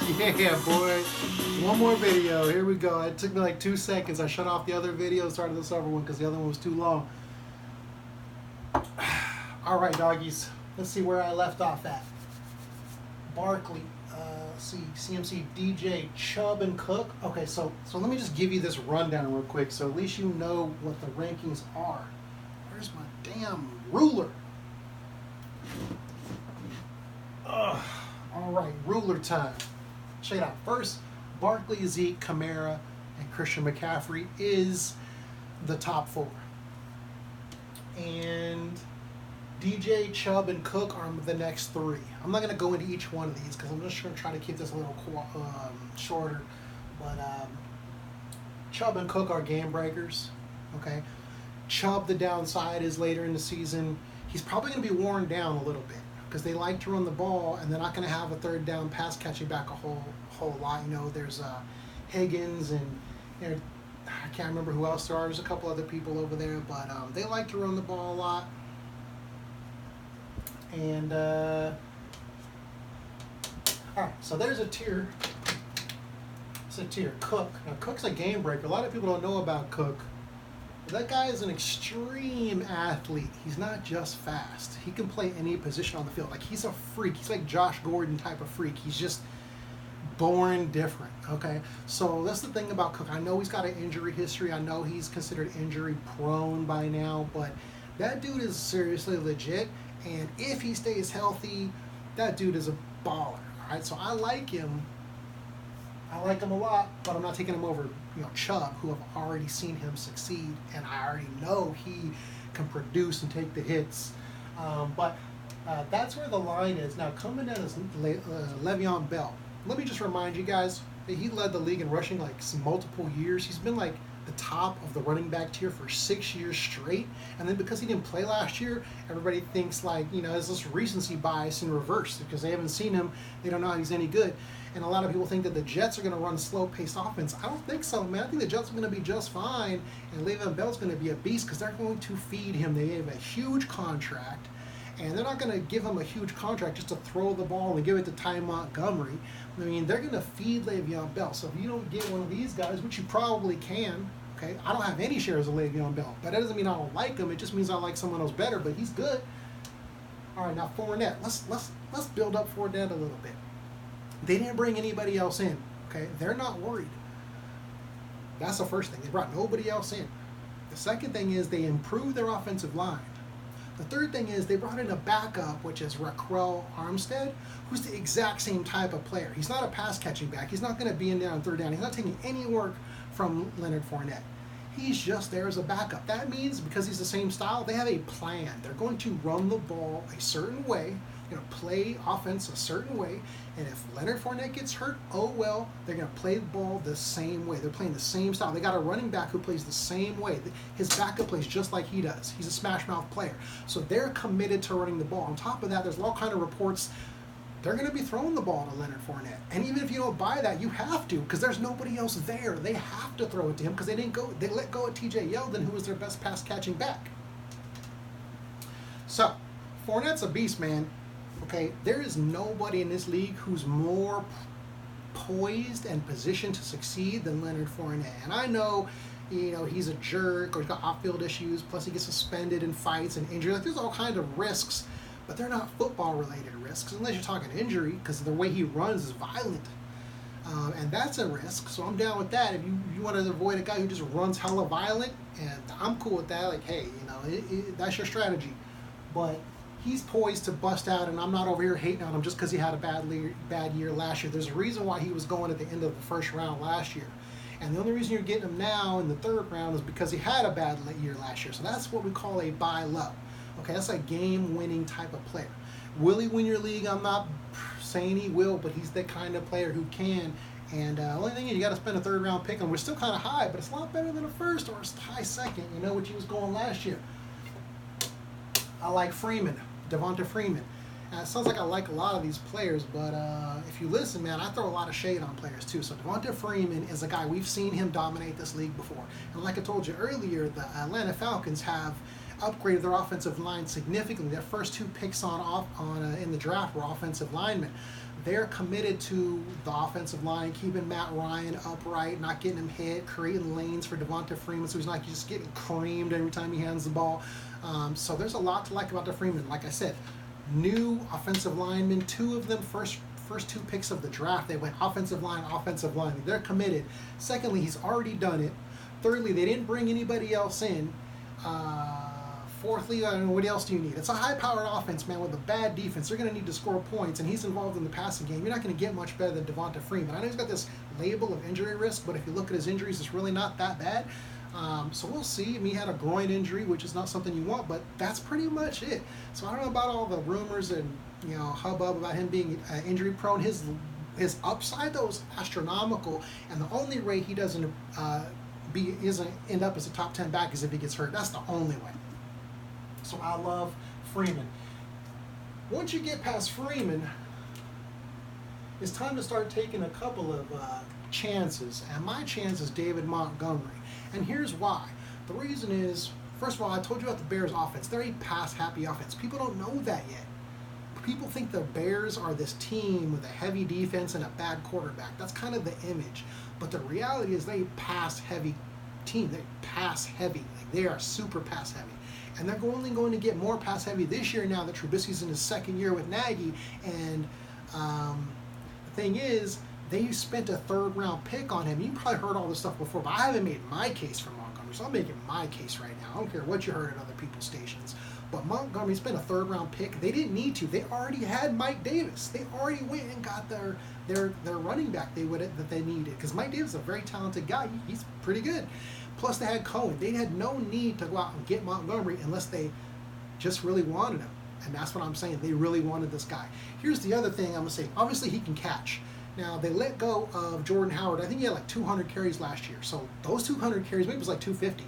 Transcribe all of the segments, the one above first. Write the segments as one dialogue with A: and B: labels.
A: Yeah, boy. One more video. Here we go. It took me like 2 seconds. I shut off the other video, started this other one because the other one was too long. All right, doggies. Let's see where I left off at. Barkley. Let's see. CMC, DJ, Chubb, and Cook. Okay, so let me just give you this rundown real quick so at least you know what the rankings are. Where's my damn ruler? Ugh. All right, ruler time. Check it out. First, Barkley, Zeke, Kamara, and Christian McCaffrey is the top four. And DJ, Chubb, and Cook are the next three. I'm not going to go into each one of these because I'm just going to try to keep this a little shorter. But Chubb and Cook are game breakers. Okay. Chubb, the downside is later in the season, he's probably going to be worn down a little bit because they like to run the ball and they're not going to have a third down pass catching back a whole lot. You know, there's Higgins and I can't remember who else there are. There's a couple other people over there, but they like to run the ball a lot. And all right, so there's a tier. It's a tier. Cook. Now Cook's a game breaker. A lot of people don't know about Cook. But that guy is an extreme athlete. He's not just fast. He can play any position on the field. Like he's a freak. He's like Josh Gordon type of freak. He's just born different. Okay, so that's the thing about Cook. I know he's got an injury history. I know he's considered injury prone by now, but that dude is seriously legit. And if he stays healthy, that dude is a baller. All right, so I like him. I like him a lot, but I'm not taking him over, Chubb, who I've already seen him succeed, and I already know he can produce and take the hits. But that's where the line is. Now, coming in as Le'Veon Bell, let me just remind you guys that he led the league in rushing like multiple years. He's been like the top of the running back tier for 6 years straight, and then because he didn't play last year, everybody thinks like there's this recency bias in reverse because they haven't seen him, they don't know how he's any good, and a lot of people think that the Jets are going to run slow-paced offense. I don't think so, man. I think the Jets are going to be just fine, and Le'Veon Bell's going to be a beast because they're going to feed him. They have a huge contract, and they're not going to give him a huge contract just to throw the ball and give it to Ty Montgomery. I mean, they're going to feed Le'Veon Bell. So if you don't get one of these guys, which you probably can, okay? I don't have any shares of Le'Veon Bell, but that doesn't mean I don't like him. It just means I like someone else better, but he's good. All right, now Fournette. Let's build up Fournette a little bit. They didn't bring anybody else in, okay? They're not worried. That's the first thing. They brought nobody else in. The second thing is they improved their offensive line. The third thing is they brought in a backup, which is Ryquell Armstead, who's the exact same type of player. He's not a pass-catching back. He's not going to be in there on third down. He's not taking any work from Leonard Fournette. He's just there as a backup. That means because he's the same style, they have a plan. They're going to run the ball a certain way, play offense a certain way, and if Leonard Fournette gets hurt, oh well, they're going to play the ball the same way. They're playing the same style. They got a running back who plays the same way. His backup plays just like he does. He's a smash mouth player. So they're committed to running the ball. On top of that, there's all kind of reports they're going to be throwing the ball to Leonard Fournette. And even if you don't buy that, you have to because there's nobody else there. They have to throw it to him because they let go of TJ Yeldon, who was their best pass catching back. So Fournette's a beast, man. Okay, there is nobody in this league who's more poised and positioned to succeed than Leonard Fournette. And I know, he's a jerk or he's got off-field issues, plus he gets suspended in fights and injuries. Like, there's all kinds of risks, but they're not football-related risks, unless you're talking injury, because the way he runs is violent. And that's a risk, so I'm down with that. If you want to avoid a guy who just runs hella violent, and I'm cool with that, like, hey, that's your strategy. But he's poised to bust out, and I'm not over here hating on him just because he had a bad year last year. There's a reason why he was going at the end of the first round last year. And the only reason you're getting him now in the third round is because he had a bad year last year. So that's what we call a buy low. Okay, that's a game-winning type of player. Will he win your league? I'm not saying he will, but he's the kind of player who can. And the only thing is you got to spend a third-round pick on. We're still kind of high, but it's a lot better than a first or a high second. What he was going last year. I like Freeman. Devonta Freeman. It sounds like I like a lot of these players, but if you listen, man, I throw a lot of shade on players too. So Devonta Freeman is a guy, we've seen him dominate this league before. And like I told you earlier, the Atlanta Falcons have upgraded their offensive line significantly. Their first 2 picks in the draft were offensive linemen. They're committed to the offensive line, keeping Matt Ryan upright, not getting him hit, creating lanes for Devonta Freeman so he's not just getting creamed every time he hands the ball. So there's a lot to like about the Freeman. Like I said, new offensive linemen, 2 of them first 2 picks of the draft, they went offensive line. They're committed. Secondly, he's already done it. Thirdly, they didn't bring anybody else in. Fourthly, I don't know, what else do you need? It's a high-powered offense, man, with a bad defense. They're going to need to score points, and he's involved in the passing game. You're not going to get much better than Devonta Freeman. I know he's got this label of injury risk, but if you look at his injuries, it's really not that bad. So we'll see. I mean, he had a groin injury, which is not something you want, but that's pretty much it. So I don't know about all the rumors and hubbub about him being injury prone. His upside though is astronomical, and the only way he doesn't end up as a top 10 back is if he gets hurt. That's the only way. So I love Freeman. Once you get past Freeman, it's time to start taking a couple of chances, and my chance is David Montgomery. And here's why. The reason is, first of all, I told you about the Bears offense. They're a pass-happy offense. People don't know that yet. People think the Bears are this team with a heavy defense and a bad quarterback. That's kind of the image. But the reality is they're a pass-heavy team. They're pass-heavy. They are super pass-heavy. And they're only going to get more pass-heavy this year now that Trubisky's in his second year with Nagy. And the thing is, they spent a 3rd-round pick on him. You probably heard all this stuff before, but I haven't made my case for Montgomery, so I'm making my case right now. I don't care what you heard at other people's stations. But Montgomery spent a 3rd-round pick. They didn't need to. They already had Mike Davis. They already went and got their running back that they needed. Because Mike Davis is a very talented guy. He's pretty good. Plus they had Cohen. They had no need to go out and get Montgomery unless they just really wanted him. And that's what I'm saying. They really wanted this guy. Here's the other thing I'm going to say. Obviously he can catch. Now, they let go of Jordan Howard. I think he had like 200 carries last year. So those 200 carries, maybe it was like 250.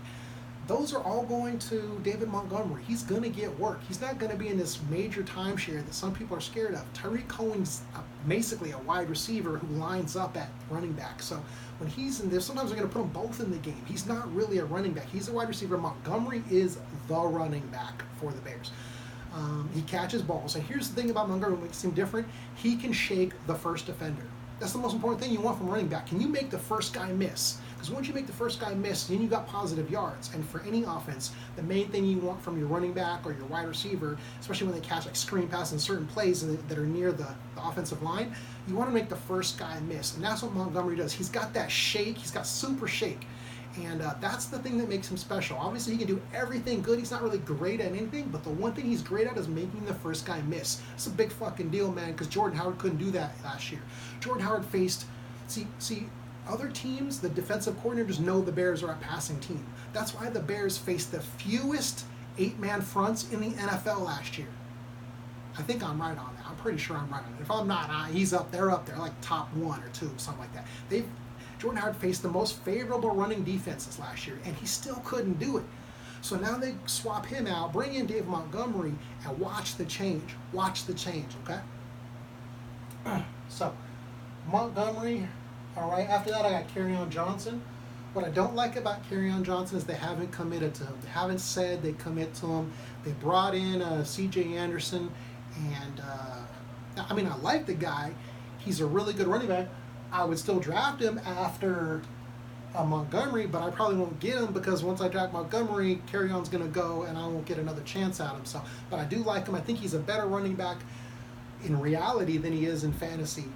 A: Those are all going to David Montgomery. He's going to get work. He's not going to be in this major timeshare that some people are scared of. Tyreek Cohen's basically a wide receiver who lines up at running back. So when he's in there, sometimes they're going to put them both in the game. He's not really a running back. He's a wide receiver. Montgomery is the running back for the Bears. He catches balls. And here's the thing about Montgomery that makes him different. He can shake the first defender. That's the most important thing you want from running back. Can you make the first guy miss? Because once you make the first guy miss, then you got positive yards. And for any offense, the main thing you want from your running back or your wide receiver, especially when they catch like screen passes in certain plays that are near the offensive line, you want to make the first guy miss. And that's what Montgomery does. He's got that shake. He's got super shake. And that's the thing that makes him special. Obviously, he can do everything good. He's not really great at anything, but the one thing he's great at is making the first guy miss. It's a big fucking deal, man, because Jordan Howard couldn't do that last year. Jordan Howard faced, see, other teams, the defensive coordinators know the Bears are a passing team. That's why the Bears faced the fewest 8-man fronts in the NFL last year. I think I'm right on that. I'm pretty sure I'm right on it. If I'm not, they're up there, like top 1 or 2, something like that. Jordan Howard faced the most favorable running defenses last year, and he still couldn't do it. So now they swap him out, bring in Dave Montgomery, and watch the change. Watch the change, okay? So, Montgomery, all right. After that, I got Kerryon Johnson. What I don't like about Kerryon Johnson is they haven't committed to him. They haven't said they commit to him. They brought in C.J. Anderson, and I like the guy. He's a really good running back. I would still draft him after Montgomery, but I probably won't get him because once I draft Montgomery, Kerryon's going to go and I won't get another chance at him. So, but I do like him. I think he's a better running back in reality than he is in fantasy.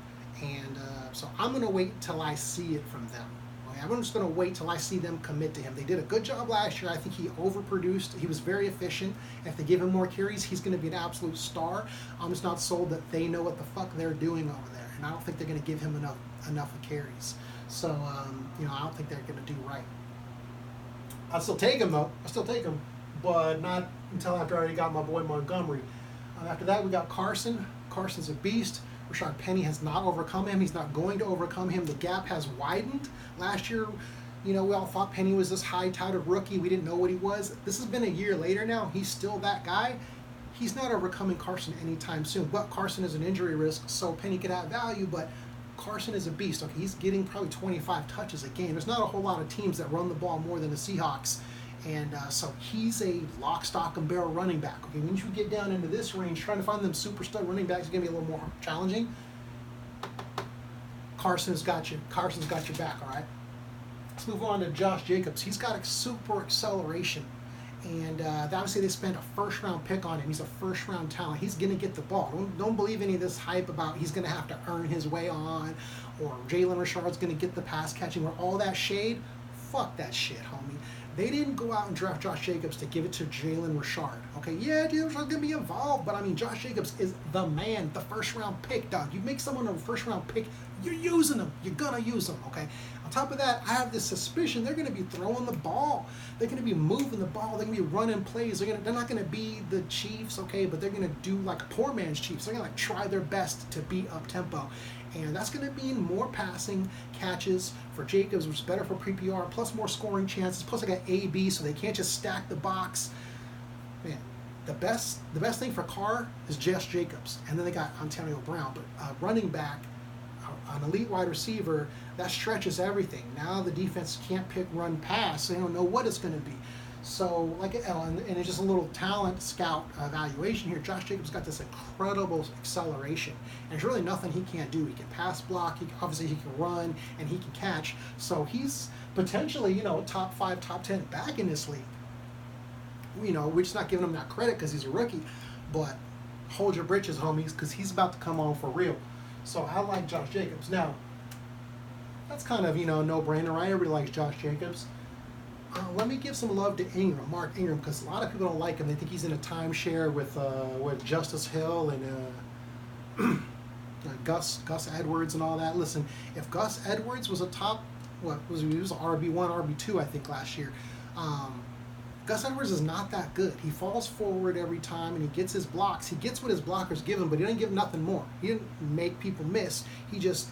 A: And so I'm going to wait until I see it from them. Okay? I'm just going to wait till I see them commit to him. They did a good job last year. I think he overproduced. He was very efficient. If they give him more carries, he's going to be an absolute star. I'm just not sold that they know what the fuck they're doing over there. And I don't think they're going to give him enough of carries. So, I don't think they're going to do right. I'll still take him, though. I'll still take him, but not until after I already got my boy Montgomery. After that, we got Carson. Carson's a beast. Rashaad Penny has not overcome him. He's not going to overcome him. The gap has widened. Last year, we all thought Penny was this high-touted rookie. We didn't know what he was. This has been a year later now. He's still that guy. He's not overcoming Carson anytime soon, but Carson is an injury risk, so Penny could have value, but Carson is a beast. Okay, he's getting probably 25 touches a game. There's not a whole lot of teams that run the ball more than the Seahawks, And so he's a lock, stock, and barrel running back. Okay, once you get down into this range, trying to find them super stud running backs is going to be a little more challenging. Carson's got you. Carson's got your back, all right? Let's move on to Josh Jacobs. He's got a super acceleration. And obviously they spent a first-round pick on him. He's a first-round talent. He's going to get the ball. Don't believe any of this hype about he's going to have to earn his way on, or Jalen Richard's going to get the pass catching, or all that shade. Fuck that shit, homie. They didn't go out and draft Josh Jacobs to give it to Jalen Richard. Okay, yeah, Jalen Richard's going to be involved, but I mean, Josh Jacobs is the man, the first-round pick, dog. You make someone a first-round pick, you're using them. You're going to use them, okay? On top of that, I have this suspicion they're going to be throwing the ball. They're going to be moving the ball. They're going to be running plays. They're not going to be the Chiefs, okay, but they're going to do like a poor man's Chiefs. They're going to like try their best to beat up tempo. And that's going to mean more passing catches for Jacobs, which is better for PPR, plus more scoring chances. Plus, I got AB, so they can't just stack the box. Man, the best thing for Carr is Josh Jacobs, and then they got Antonio Brown. But running back, an elite wide receiver, that stretches everything. Now the defense can't pick, run, pass. So they don't know what it's going to be. So, and it's just a little talent scout evaluation here. Josh Jacobs got this incredible acceleration, and there's really nothing he can't do. He can pass block, obviously he can run, and he can catch. So he's potentially, top 5, top 10 back in this league. We're just not giving him that credit because he's a rookie, but hold your britches, homies, because he's about to come on for real. So I like Josh Jacobs. Now, that's kind of, no-brainer, right? Everybody likes Josh Jacobs. Let me give some love to Ingram, Mark Ingram, because a lot of people don't like him. They think he's in a timeshare with Justice Hill and Gus Edwards and all that. Listen, if Gus Edwards was he was an RB1, RB2, I think, last year. Gus Edwards is not that good. He falls forward every time and he gets his blocks. He gets what his blockers give him, but he doesn't give nothing more. He didn't make people miss. He just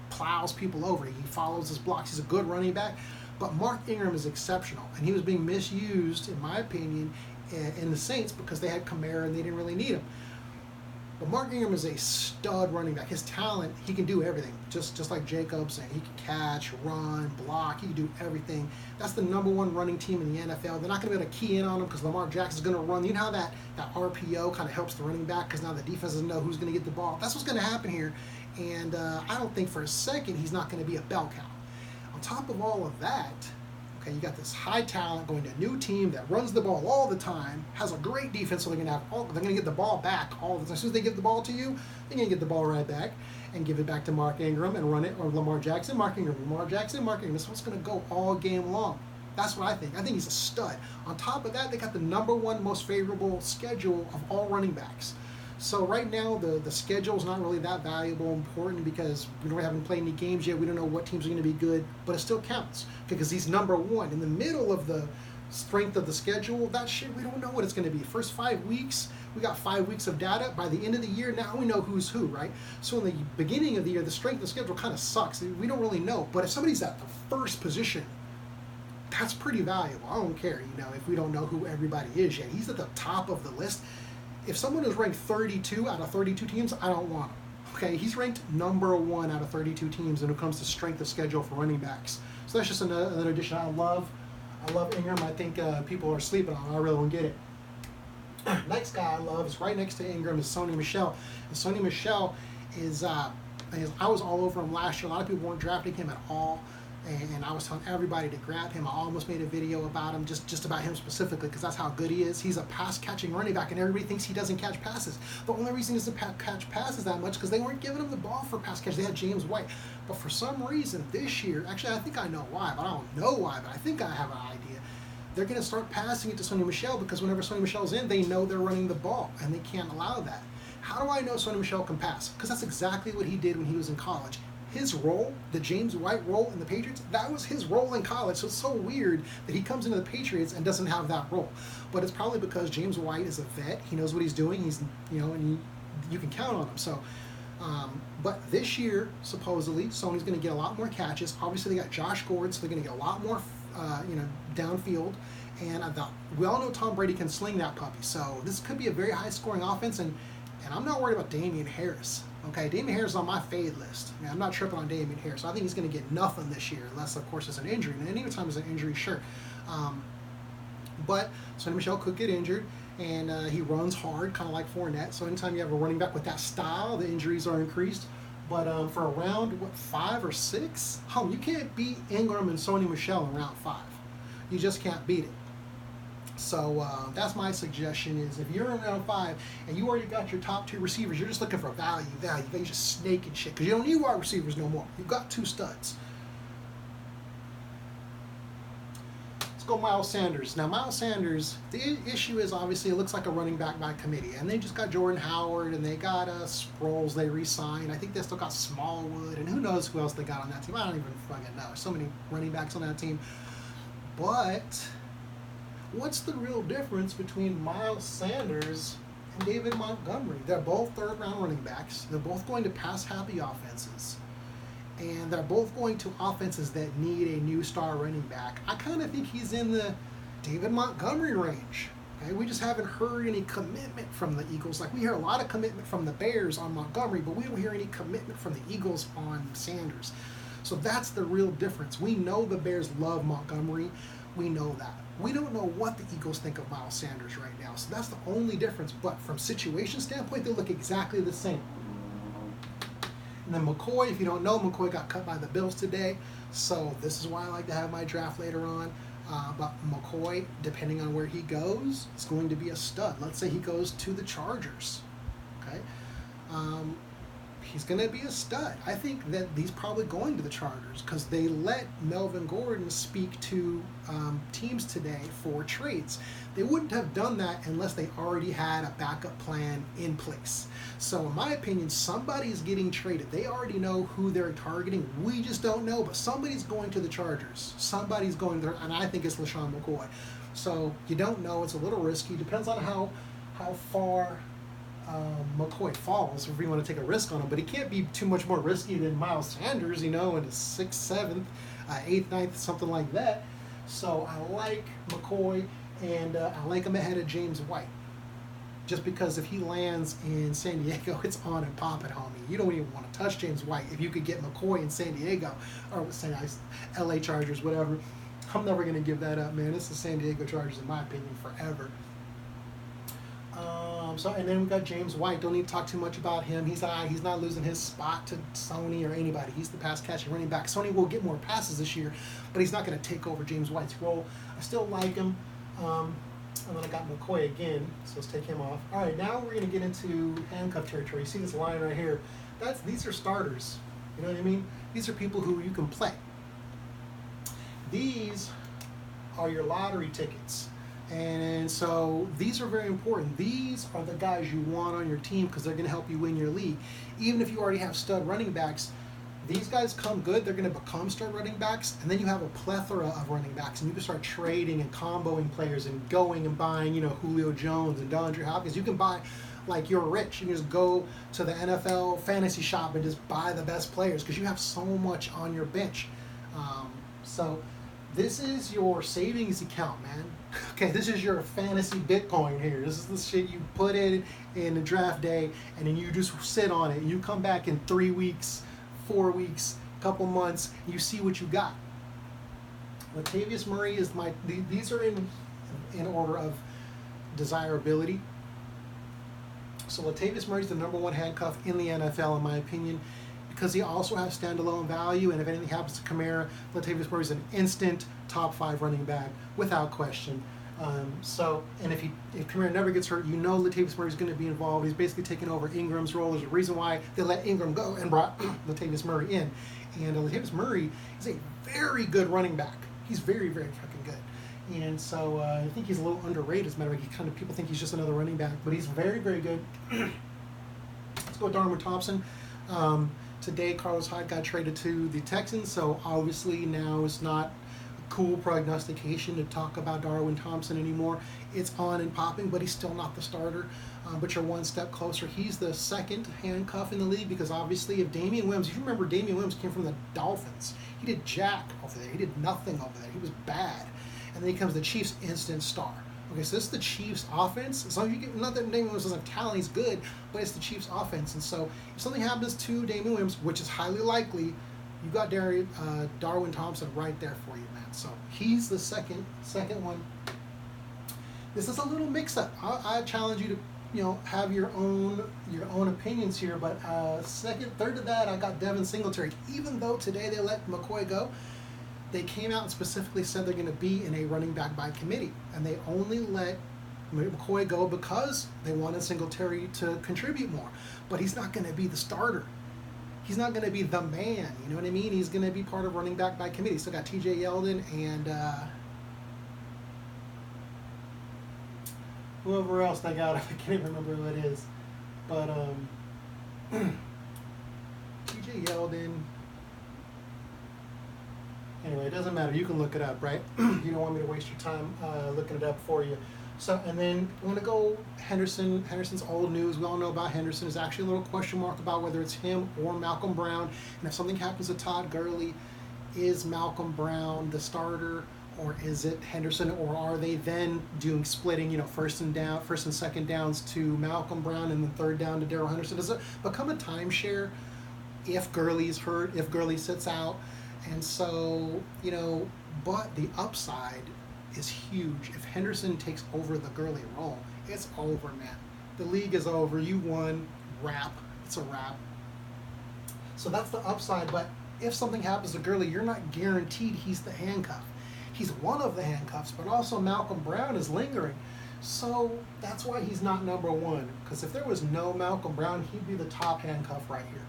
A: plows people over. He follows his blocks. He's a good running back. But Mark Ingram is exceptional, and he was being misused, in my opinion, in the Saints because they had Kamara and they didn't really need him. But Mark Ingram is a stud running back. His talent, he can do everything, just like Jacobs, and he can catch, run, block. He can do everything. That's the #1 running team in the NFL. They're not going to be able to key in on him because Lamar Jackson's going to run. You know how that RPO kind of helps the running back because now the defense doesn't know who's going to get the ball. That's what's going to happen here, and I don't think for a second he's not going to be a bell cow. On top of all of that, okay, you got this high talent going to a new team that runs the ball all the time, has a great defense, so they're going to get the ball back all the time. As soon as they give the ball to you, they're going to get the ball right back and give it back to Mark Ingram and run it, or Lamar Jackson, Mark Ingram, Lamar Jackson, Mark Ingram. This one's going to go all game long. That's what I think. I think he's a stud. On top of that, they got the #1 most favorable schedule of all running backs. So right now, the schedule is not really that valuable, important, because we haven't played any games yet. We don't know what teams are going to be good, but it still counts because he's #1. In the middle of the strength of the schedule, that shit, we don't know what it's going to be. First 5 weeks, we got 5 weeks of data. By the end of the year, now we know who's who, right? So in the beginning of the year, the strength of the schedule kind of sucks. We don't really know. But if somebody's at the first position, that's pretty valuable. I don't care, if we don't know who everybody is yet. He's at the top of the list. If someone is ranked 32 out of 32 teams, I don't want him. Okay, he's ranked #1 out of 32 teams when it comes to strength of schedule for running backs. So that's just another addition. I love Ingram. I think people are sleeping on him. I really don't get it. Next guy I love is right next to Ingram is Sony Michel. And Sony Michel is I was all over him last year. A lot of people weren't drafting him at all. And I was telling everybody to grab him. I almost made a video about him, just about him specifically, because that's how good he is. He's a pass-catching running back, and everybody thinks he doesn't catch passes. The only reason he doesn't catch passes that much because they weren't giving him the ball for pass catch. They had James White. But for some reason this year, actually I think I know why, but I don't know why, but I think I have an idea. They're going to start passing it to Sony Michel because whenever Sony Michel's in, they know they're running the ball, and they can't allow that. How do I know Sony Michel can pass? Because that's exactly what he did when he was in college. His role, the James White role in the Patriots, that was his role in college. So it's so weird that he comes into the Patriots and doesn't have that role. But it's probably because James White is a vet. He knows what he's doing. He's, and you can count on him. So, but this year, supposedly, Sony's going to get a lot more catches. Obviously, they got Josh Gordon, so they're going to get a lot more, downfield. And we all know Tom Brady can sling that puppy. So this could be a very high-scoring offense. And I'm not worried about Damien Harris. Okay, Damien Harris is on my fade list. I'm not tripping on Damien Harris. I think he's going to get nothing this year, unless, of course, it's an injury. And anytime it's an injury, sure. But Sony Michel could get injured, and he runs hard, kind of like Fournette. So anytime you have a running back with that style, the injuries are increased. But for around, 5 or 6? You can't beat Ingram and Sony Michel in round 5. You just can't beat it. So that's my suggestion is if you're in round 5 and you already got your top 2 receivers, you're just looking for value. You're just snaking shit because you don't need wide receivers no more. You've got 2 studs. Let's go Miles Sanders. Now, Miles Sanders, the issue is obviously it looks like a running back by committee. And they just got Jordan Howard and they got Sproles they re-signed. I think they still got Smallwood and who knows who else they got on that team. I don't even fucking know. There's so many running backs on that team. But what's the real difference between Miles Sanders and David Montgomery? They're both third-round running backs. They're both going to pass-happy offenses. And they're both going to offenses that need a new star running back. I kind of think he's in the David Montgomery range. Okay? We just haven't heard any commitment from the Eagles. Like, we hear a lot of commitment from the Bears on Montgomery, but we don't hear any commitment from the Eagles on Sanders. So that's the real difference. We know the Bears love Montgomery. We know that. We don't know what the Eagles think of Miles Sanders right now. So that's the only difference. But from situation standpoint, they look exactly the same. And then McCoy, if you don't know, McCoy got cut by the Bills today. So this is why I like to have my draft later on. But McCoy, depending on where he goes, is going to be a stud. Let's say he goes to the Chargers. Okay? He's going to be a stud. I think that he's probably going to the Chargers because they let Melvin Gordon speak to teams today for trades. They wouldn't have done that unless they already had a backup plan in place. So in my opinion, somebody's getting traded. They already know who they're targeting. We just don't know, but somebody's going to the Chargers. Somebody's going there, and I think it's LeSean McCoy. So you don't know. It's a little risky. Depends on how far McCoy falls if we want to take a risk on him, but he can't be too much more risky than Miles Sanders, in the 6th, 7th, 8th, 9th, something like that. So I like McCoy, and I like him ahead of James White. Just because if he lands in San Diego, it's on and popping, homie. You don't even want to touch James White. If you could get McCoy in San Diego, or say LA Chargers, whatever, I'm never going to give that up, man. It's the San Diego Chargers, in my opinion, forever. And then we got James White. Don't need to talk too much about him. He's not losing his spot to Sony or anybody. He's the pass catching running back. Sony will get more passes this year, but he's not going to take over James White's role. I still like him. And then I got McCoy again, so let's take him off. All right, now we're going to get into handcuff territory. You see this line right here? These are starters. You know what I mean? These are people who you can play. These are your lottery tickets. And so these are very important. These are the guys you want on your team because they're going to help you win your league. Even if you already have stud running backs, these guys come good. They're going to become stud running backs. And then you have a plethora of running backs. And you can start trading and comboing players and going and buying, Julio Jones and DeAndre Hopkins. You can buy, like, you're rich. You can just go to the NFL fantasy shop and just buy the best players because you have so much on your bench. So this is your savings account, man. Okay, this is your fantasy Bitcoin here. This is the shit you put in the draft day, and then you just sit on it. You come back in 3 weeks, 4 weeks, couple months, you see what you got. Latavius Murray is these are in order of desirability. So Latavius Murray is the #1 handcuff in the NFL, in my opinion, because he also has standalone value, and if anything happens to Kamara, Latavius Murray is an instant top 5 running back without question. And if Kamara never gets hurt, Latavius Murray is going to be involved. He's basically taking over Ingram's role. There's a reason why they let Ingram go and brought Latavius Murray in. And Latavius Murray is a very good running back. He's very, very fucking good. And so I think he's a little underrated. As a matter of fact, people think he's just another running back, but he's very, very good. Let's go with Darwin Thompson. Today, Carlos Hyde got traded to the Texans, so obviously now it's not a cool prognostication to talk about Darwin Thompson anymore. It's on and popping, but he's still not the starter. But you're one step closer. He's the second handcuff in the league because obviously if Damion Williams, if you remember, Damion Williams came from the Dolphins. He did jack over there. He did nothing over there. He was bad. And then he comes the Chiefs' instant star. Okay, so this is the Chiefs' offense. As long as you get, not that Damion Williams doesn't have talent, he's good, but it's the Chiefs' offense. And so if something happens to Damion Williams, which is highly likely, you got Darwin Thompson right there for you, man. So he's the second one. this is a little mix-up. I challenge you to, have your own opinions here. But third to that, I got Devin Singletary. Even though today they let McCoy go, they came out and specifically said they're going to be in a running back by committee, and they only let McCoy go because they wanted Singletary to contribute more. But he's not going to be the starter. He's not going to be the man. You know what I mean? He's going to be part of running back by committee. Still got T.J. Yeldon and whoever else they got. I can't even remember who it is. But T.J. Yeldon. Anyway, it doesn't matter. You can look it up, right? You don't want me to waste your time looking it up for you. So, and then I'm going to go Henderson. Henderson's old news. We all know about Henderson. There's actually a little question mark about whether it's him or Malcolm Brown. And if something happens to Todd Gurley, is Malcolm Brown the starter, or is it Henderson, or are they then doing splitting, first and second downs to Malcolm Brown and then third down to Darrell Henderson? Does it become a timeshare if Gurley's hurt, if Gurley sits out? And so, but the upside is huge. If Henderson takes over the Gurley role, it's over, man. The league is over. You won. Wrap. It's a wrap. So that's the upside. But if something happens to Gurley, you're not guaranteed he's the handcuff. He's one of the handcuffs, but also Malcolm Brown is lingering. So that's why he's not number one. Because if there was no Malcolm Brown, he'd be the top handcuff right here.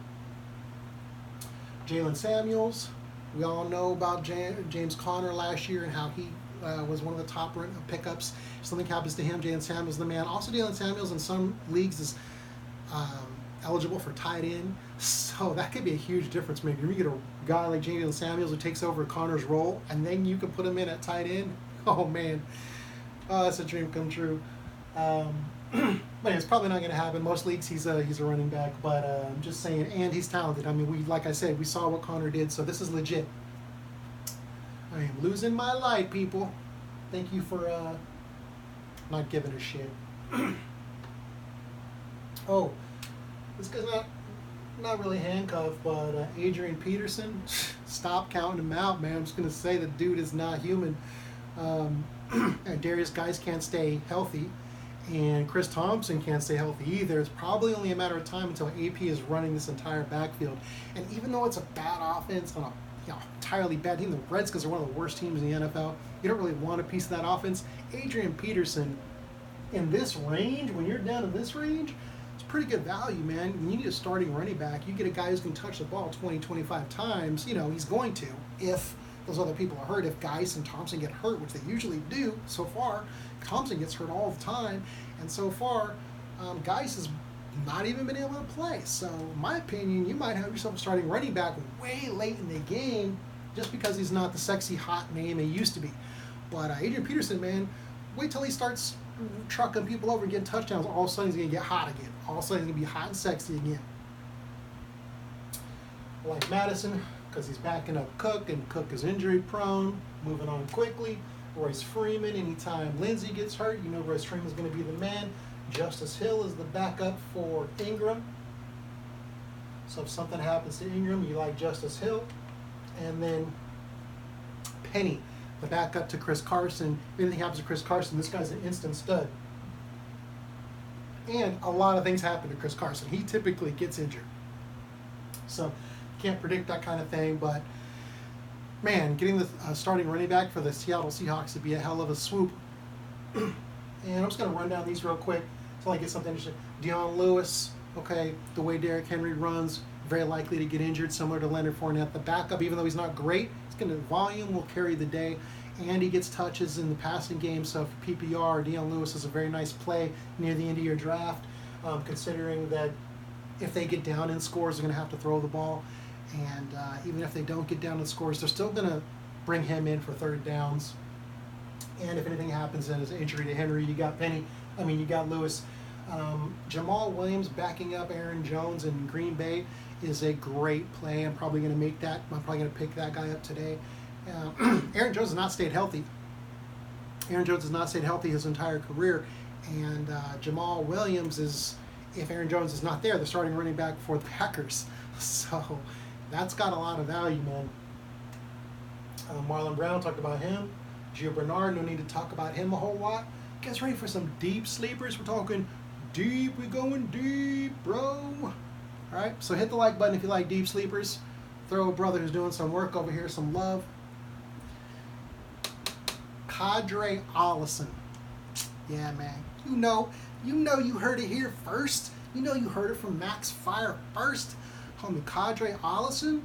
A: Jaylen Samuels. We all know about James Conner last year and how he was one of the top pickups. If something happens to him, Jaylen Samuels the man. Also, Jaylen Samuels in some leagues is eligible for tight end, so that could be a huge difference maker. If you get a guy like Jaylen Samuels who takes over Connor's role, and then you can put him in at tight end. Oh man, that's a dream come true. But it's probably not going to happen. Most leagues he's a running back, but I'm just saying, and he's talented. I mean, like I said, we saw what Connor did, so this is legit. I am losing my light, people. Thank you for not giving a shit. Oh, this guy's not really handcuffed, but Adrian Peterson, stop counting him out, man. I'm just going to say the dude is not human. And Darius Guice can't stay healthy, and Chris Thompson can't stay healthy either. It's probably only a matter of time until AP is running this entire backfield. And even though it's a bad offense on a entirely bad team, the Redskins are one of the worst teams in the NFL. You don't really want a piece of that offense. Adrian Peterson, in this range, when you're down in this range, it's pretty good value, man. When you need a starting running back, you get a guy who's going to touch the ball 20, 25 times. He's going to, if those other people are hurt. If Guice and Thompson get hurt, which they usually do so far, Thompson gets hurt all the time. And so far, Guice has not even been able to play. So, in my opinion, you might have yourself a starting running back way late in the game just because he's not the sexy, hot name he used to be. But Adrian Peterson, man, wait till he starts trucking people over and getting touchdowns. All of a sudden, he's going to get hot again. All of a sudden, he's going to be hot and sexy again. I like Madison because he's backing up Cook, and Cook is injury prone. Moving on quickly. Royce Freeman, anytime Lindsey gets hurt, Royce Freeman is going to be the man. Justice Hill is the backup for Ingram. So if something happens to Ingram, you like Justice Hill. And then Penny, the backup to Chris Carson. If anything happens to Chris Carson, this guy's an instant stud. And a lot of things happen to Chris Carson. He typically gets injured. So can't predict that kind of thing, but man, getting the starting running back for the Seattle Seahawks would be a hell of a swoop. And I'm just going to run down these real quick until I get something interesting. Dion Lewis, okay, the way Derrick Henry runs, very likely to get injured, similar to Leonard Fournette. The backup, even though he's not great, volume will carry the day. And he gets touches in the passing game, so for PPR, Dion Lewis is a very nice play near the end of your draft, considering that if they get down in scores, they're going to have to throw the ball. And even if they don't get down in scores, they're still going to bring him in for third downs. And if anything happens in his injury to Henry, you got Lewis. Jamaal Williams backing up Aaron Jones in Green Bay is a great play. I'm probably going to make that. I'm probably going to pick that guy up today. Aaron Jones has not stayed healthy. Aaron Jones has not stayed healthy his entire career. And Jamaal Williams is, if Aaron Jones is not there, the starting running back for the Packers. So that's got a lot of value, man. Marlon Brown, talked about him. Gio Bernard, no need to talk about him a whole lot. Get ready for some deep sleepers. We're talking deep. We're going deep, bro. All right, so hit the like button if you like deep sleepers. Throw a brother who's doing some work over here some love. Qadree Ollison. Yeah, man. You know you heard it here first. You know you heard it from Max Fire first. Homie, Qadree Ollison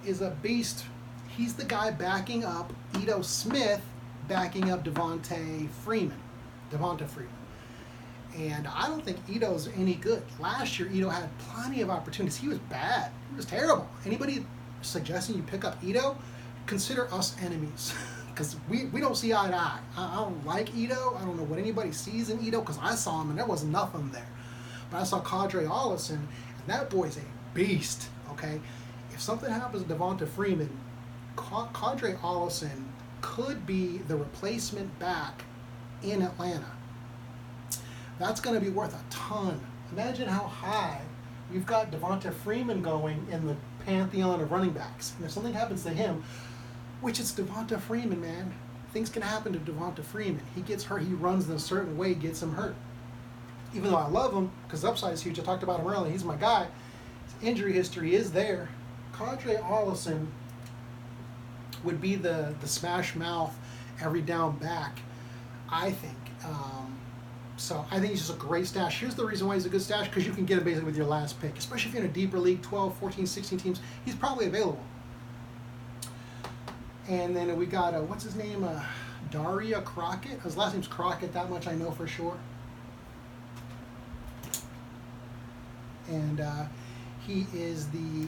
A: is a beast. He's the guy backing up Ito Smith, backing up Devonta Freeman. And I don't think Ito's any good. Last year, Ito had plenty of opportunities. He was bad. He was terrible. Anybody suggesting you pick up Ito, consider us enemies. Because we don't see eye to eye. I don't like Ito. I don't know what anybody sees in Ito because I saw him and there was nothing there. But I saw Qadree Ollison, and that boy's a beast, okay? If something happens to Devonta Freeman, Qadree Ollison could be the replacement back in Atlanta. That's going to be worth a ton. Imagine how high you've got Devonta Freeman going in the pantheon of running backs. And if something happens to him, which is Devonta Freeman, man, things can happen to Devonta Freeman. He gets hurt, he runs in a certain way, gets him hurt. Even though I love him, because the upside is huge, I talked about him earlier, he's my guy. His injury history is there. Qadree Ollison would be the smash mouth every down back, I think. So I think he's just a great stash. Here's the reason why he's a good stash, because you can get him basically with your last pick, especially if you're in a deeper league, 12, 14, 16 teams. He's probably available. And then we got, what's his name? Daria Crockett. His last name's Crockett, that much I know for sure. And he is the,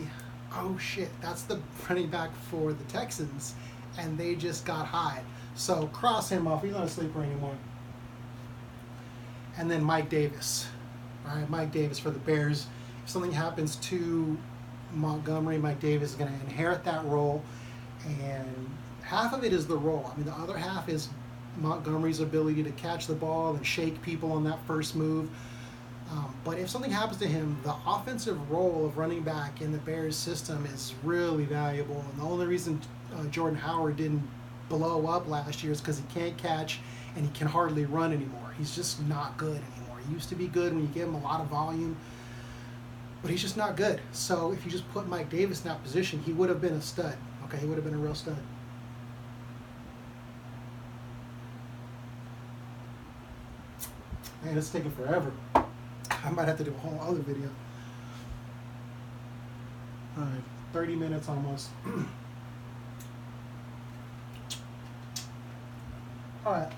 A: oh shit, that's the running back for the Texans. And they just got Hyde. So cross him off. He's not a sleeper anymore. And then Mike Davis. All right, Mike Davis for the Bears. If something happens to Montgomery, Mike Davis is going to inherit that role. And half of it is the role. I mean, the other half is Montgomery's ability to catch the ball and shake people on that first move. But if something happens to him, the offensive role of running back in the Bears system is really valuable. And the only reason Jordan Howard didn't blow up last year is because he can't catch and he can hardly run anymore. He's just not good anymore. He used to be good when you give him a lot of volume, but he's just not good. So if you just put Mike Davis in that position, he would have been a stud. Okay, he would have been a real stud. Man, it's taking forever. I might have to do a whole other video. All right, 30 minutes almost. All right.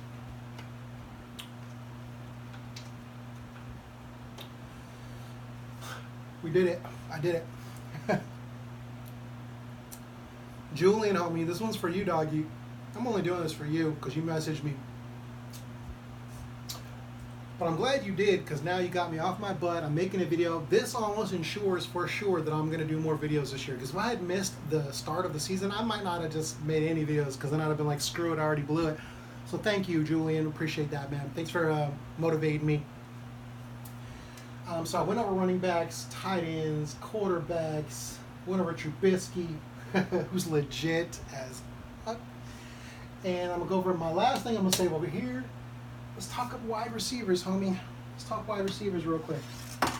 A: We did it. I did it. Julian, homie, this one's for you, doggy. I'm only doing this for you because you messaged me. But I'm glad you did, because now you got me off my butt. I'm making a video. This almost ensures for sure that I'm going to do more videos this year. Because if I had missed the start of the season, I might not have just made any videos, because then I'd have been like, screw it, I already blew it. So thank you, Julian. Appreciate that, man. Thanks for motivating me. So I went over running backs, tight ends, quarterbacks, went over Trubisky, who's legit as fuck. And I'm going to go over my last thing I'm going to save over here. Let's talk about wide receivers, homie. Let's talk wide receivers real quick. It's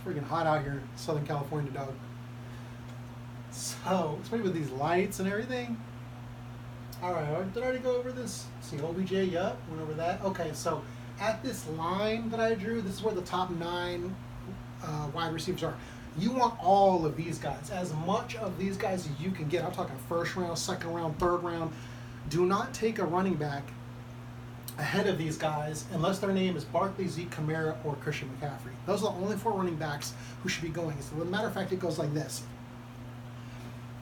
A: freaking hot out here in Southern California, dog. So, especially with these lights and everything. All right, did I already go over this? Let's see, OBJ, yup, went over that. Okay, so at this line that I drew, this is where the top 9 wide receivers are. You want all of these guys, as much of these guys as you can get. I'm talking first round, second round, third round. Do not take a running back ahead of these guys unless their name is Barkley, Zeke, Kamara, or Christian McCaffrey. Those are the only 4 running backs who should be going. So, as a matter of fact, it goes like this.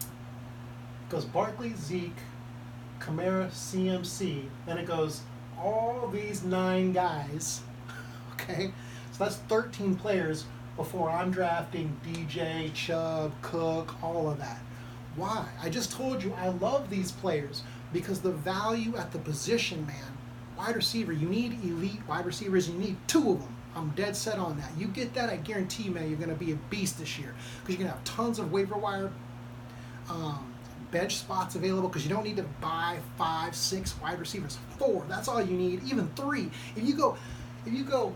A: It goes Barkley, Zeke, Kamara, CMC. Then it goes all these 9 guys. Okay? So that's 13 players before I'm drafting DJ, Chubb, Cook, all of that. Why? I just told you I love these players. Because the value at the position, man, wide receiver, you need elite wide receivers, and you need 2 of them. I'm dead set on that. You get that, I guarantee, man, you're going to be a beast this year. Because you're going to have tons of waiver wire bench spots available because you don't need to buy 5, 6 wide receivers. 4, that's all you need. Even 3. If you go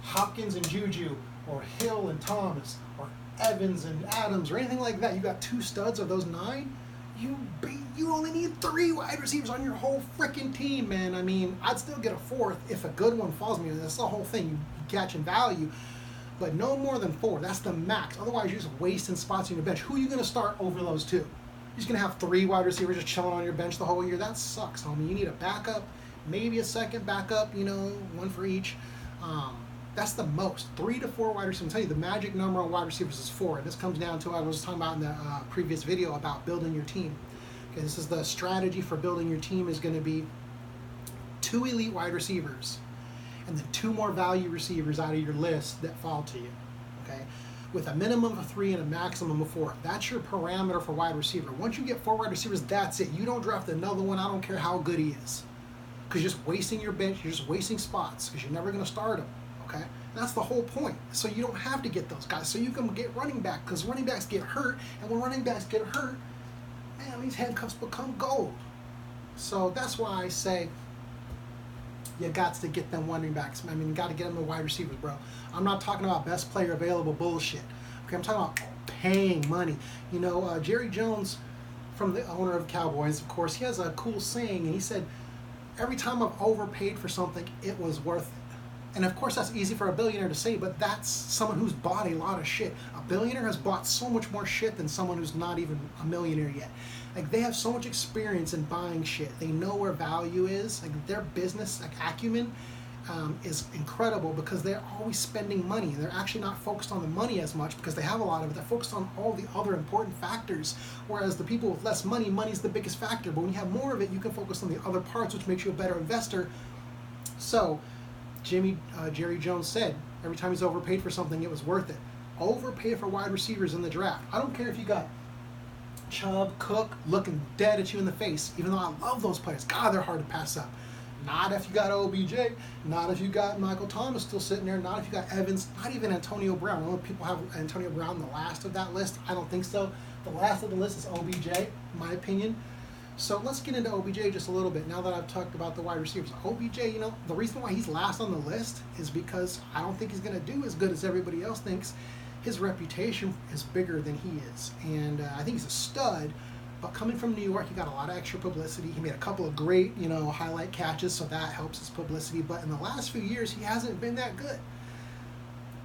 A: Hopkins and Juju, or Hill and Thomas, or Evans and Adams, or anything like that, you got 2 studs of those 9. You only need 3 wide receivers on your whole freaking team, man. I mean, I'd still get a 4th if a good one falls me. That's the whole thing. You catch in value. But no more than 4. That's the max. Otherwise, you're just wasting spots on your bench. Who are you going to start over those 2? You're just going to have 3 wide receivers just chilling on your bench the whole year. That sucks, homie. You need a backup, maybe a second backup, 1 for each. That's the most. 3 to 4 wide receivers. I'm telling you, the magic number on wide receivers is 4. And this comes down to what I was talking about in the previous video about building your team. Okay, this is the strategy for building your team is going to be 2 elite wide receivers and then 2 more value receivers out of your list that fall to you. Okay, with a minimum of 3 and a maximum of 4. That's your parameter for wide receiver. Once you get 4 wide receivers, that's it. You don't draft another one. I don't care how good he is, because you're just wasting your bench. You're just wasting spots because you're never going to start him. Okay, that's the whole point. So you don't have to get those guys. So you can get running back, because running backs get hurt, and when running backs get hurt, man, these handcuffs become gold. So that's why I say you got to get them running backs. I mean, you got to get them the wide receivers, bro. I'm not talking about best player available bullshit. Okay, I'm talking about paying money. Jerry Jones, from the owner of Cowboys, of course, he has a cool saying, and he said, every time I've overpaid for something, it was worth it. And of course, that's easy for a billionaire to say, but that's someone who's bought a lot of shit. A billionaire has bought so much more shit than someone who's not even a millionaire yet. Like, they have so much experience in buying shit. They know where value is. Like, their business acumen is incredible because they're always spending money. They're actually not focused on the money as much because they have a lot of it. They're focused on all the other important factors. Whereas the people with less money, money's the biggest factor. But when you have more of it, you can focus on the other parts, which makes you a better investor. So, Jerry Jones said, every time he's overpaid for something, it was worth it. Overpay for wide receivers in the draft. I don't care if you got Chubb, Cook looking dead at you in the face, even though I love those players. God, they're hard to pass up. Not if you got OBJ, not if you got Michael Thomas still sitting there, not if you got Evans, not even Antonio Brown. I know people have Antonio Brown the last of that list. I don't think so. The last of the list is OBJ, in my opinion. So let's get into OBJ just a little bit now that I've talked about the wide receivers. OBJ, the reason why he's last on the list is because I don't think he's going to do as good as everybody else thinks. His reputation is bigger than he is. And I think he's a stud, but coming from New York, he got a lot of extra publicity. He made a couple of great, highlight catches, so that helps his publicity. But in the last few years, he hasn't been that good.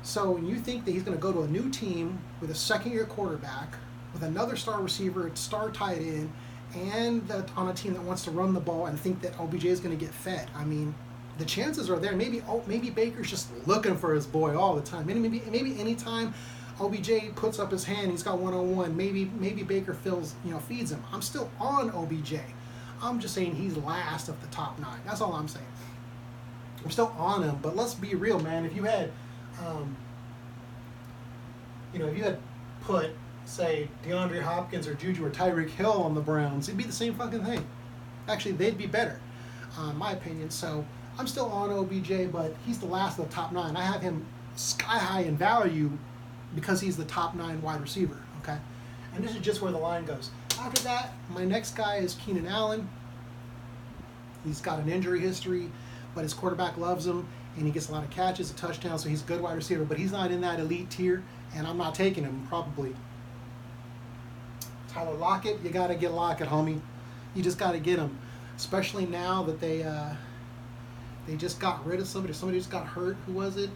A: So when you think that he's going to go to a new team with a second-year quarterback, with another star receiver, star tight end, and on a team that wants to run the ball and think that OBJ is going to get fed. I mean, the chances are there. Maybe Baker's just looking for his boy all the time. Maybe any time OBJ puts up his hand, he's got one-on-one. Maybe Baker feeds him. I'm still on OBJ. I'm just saying he's last of the top 9. That's all I'm saying. I'm still on him, but let's be real, man. If you had, put, say, DeAndre Hopkins or Juju or Tyreek Hill on the Browns, it'd be the same fucking thing. Actually, they'd be better, in my opinion. So I'm still on OBJ, but he's the last of the top 9. I have him sky high in value because he's the top 9 wide receiver, okay? And this is just where the line goes. After that, my next guy is Keenan Allen. He's got an injury history, but his quarterback loves him, and he gets a lot of catches, a touchdown, so he's a good wide receiver, but he's not in that elite tier, and I'm not taking him, probably. Tyler Lockett, you got to get Lockett, homie. You just got to get him, especially now that they just got rid of somebody. Somebody just got hurt. Who was it?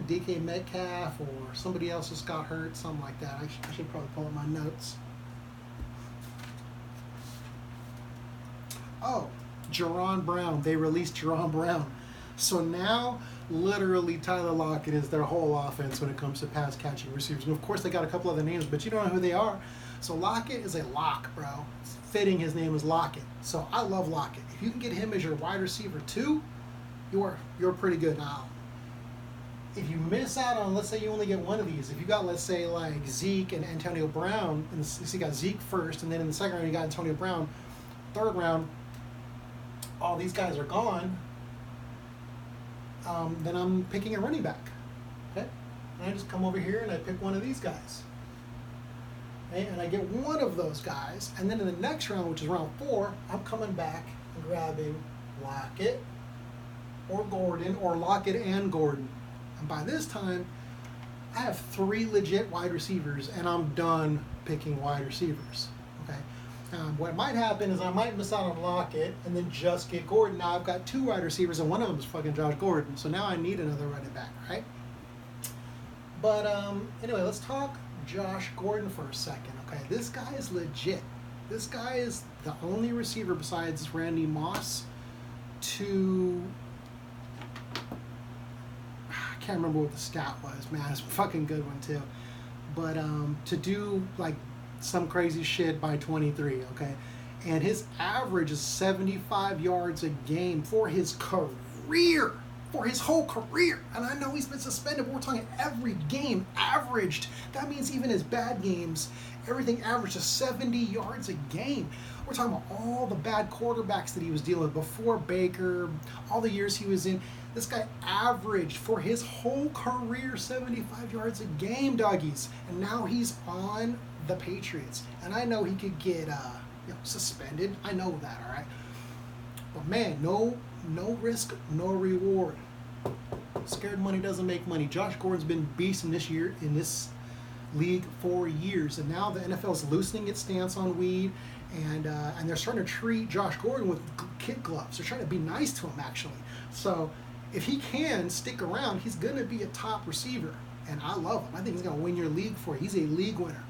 A: DK Metcalf or somebody else just got hurt, something like that. I should probably pull up my notes. Oh, Jerron Brown. They released Jerron Brown. So now, literally, Tyler Lockett is their whole offense when it comes to pass-catching receivers. And, of course, they got a couple other names, but you don't know who they are. So Lockett is a lock, bro. It's fitting his name is Lockett. So I love Lockett. If you can get him as your wide receiver, too, you're pretty good now. If you miss out on, let's say you only get one of these, if you got, let's say, like Zeke and Antonio Brown, and so you got Zeke first, and then in the second round you got Antonio Brown, third round, all these guys are gone, then I'm picking a running back. Okay? And I just come over here and I pick one of these guys. right? And I get one of those guys, and then in the next round, which is round 4, I'm coming back and grabbing Lockett or Gordon, or Lockett and Gordon. And by this time, I have 3 legit wide receivers, and I'm done picking wide receivers. Okay. What might happen is I might miss out on Lockett and then just get Gordon. Now I've got 2 wide receivers, and one of them is fucking Josh Gordon. So now I need another running back, right? But anyway, let's talk Josh Gordon for a second. Okay, this guy is legit. This guy is the only receiver besides Randy Moss to, I can't remember what the stat was, man. It's a fucking good one too. But to do like some crazy shit by 23, okay? And his average is 75 yards a game for his career. For his whole career. And I know he's been suspended, but we're talking every game averaged. That means even his bad games, everything averaged to 70 yards a game. We're talking about all the bad quarterbacks that he was dealing with before Baker, all the years he was in. This guy averaged for his whole career 75 yards a game, doggies. And now he's on the Patriots. And I know he could get suspended. I know that, all right? But man, no risk, no reward. Scared money doesn't make money. Josh Gordon's been beasting this year in this league for years, and now the NFL's loosening its stance on weed, and they're starting to treat Josh Gordon with kid gloves. They're trying to be nice to him, actually. So if he can stick around, he's going to be a top receiver, and I love him. I think he's going to win your league for you. He's a league winner.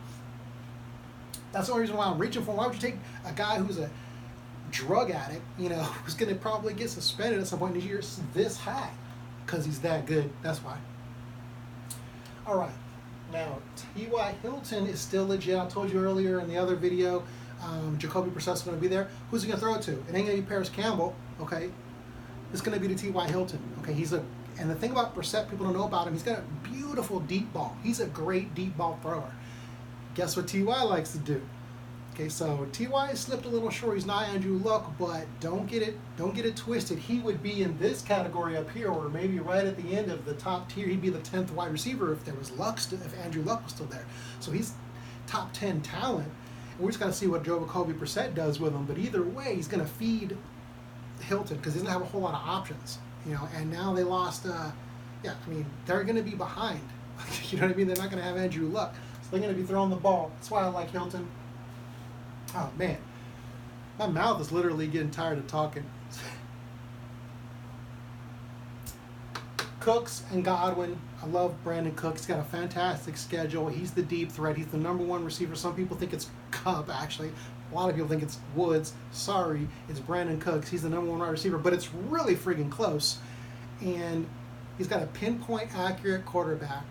A: That's the only reason why I'm reaching for him. Why would you take a guy who's a drug addict, who's going to probably get suspended at some point in this year this high? Because he's that good. That's why. All right. Now, T.Y. Hilton is still legit. I told you earlier in the other video, Jacoby Brissett's going to be there. Who's he going to throw it to? It ain't going to be Paris Campbell, okay? It's going to be to T.Y. Hilton, okay? And the thing about Brissett, people don't know about him, he's got a beautiful deep ball. He's a great deep ball thrower. Guess what T.Y. likes to do? Okay, so T.Y. slipped a little short. He's not Andrew Luck, but don't get it twisted. He would be in this category up here, or maybe right at the end of the top tier. He'd be the 10th wide receiver if there was if Andrew Luck was still there. So he's top 10 talent. And we just got to see what Jacoby Brissett does with him. But either way, he's going to feed Hilton because he doesn't have a whole lot of options. And now they lost. They're going to be behind. You know what I mean? They're not going to have Andrew Luck, so they're going to be throwing the ball. That's why I like Hilton. Oh, man. My mouth is literally getting tired of talking. Cooks and Godwin. I love Brandin Cooks. He's got a fantastic schedule. He's the deep threat. He's the #1 receiver. Some people think it's Cup, actually. A lot of people think it's Woods. Sorry, it's Brandin Cooks. He's the #1 wide receiver, but it's really freaking close. And he's got a pinpoint accurate quarterback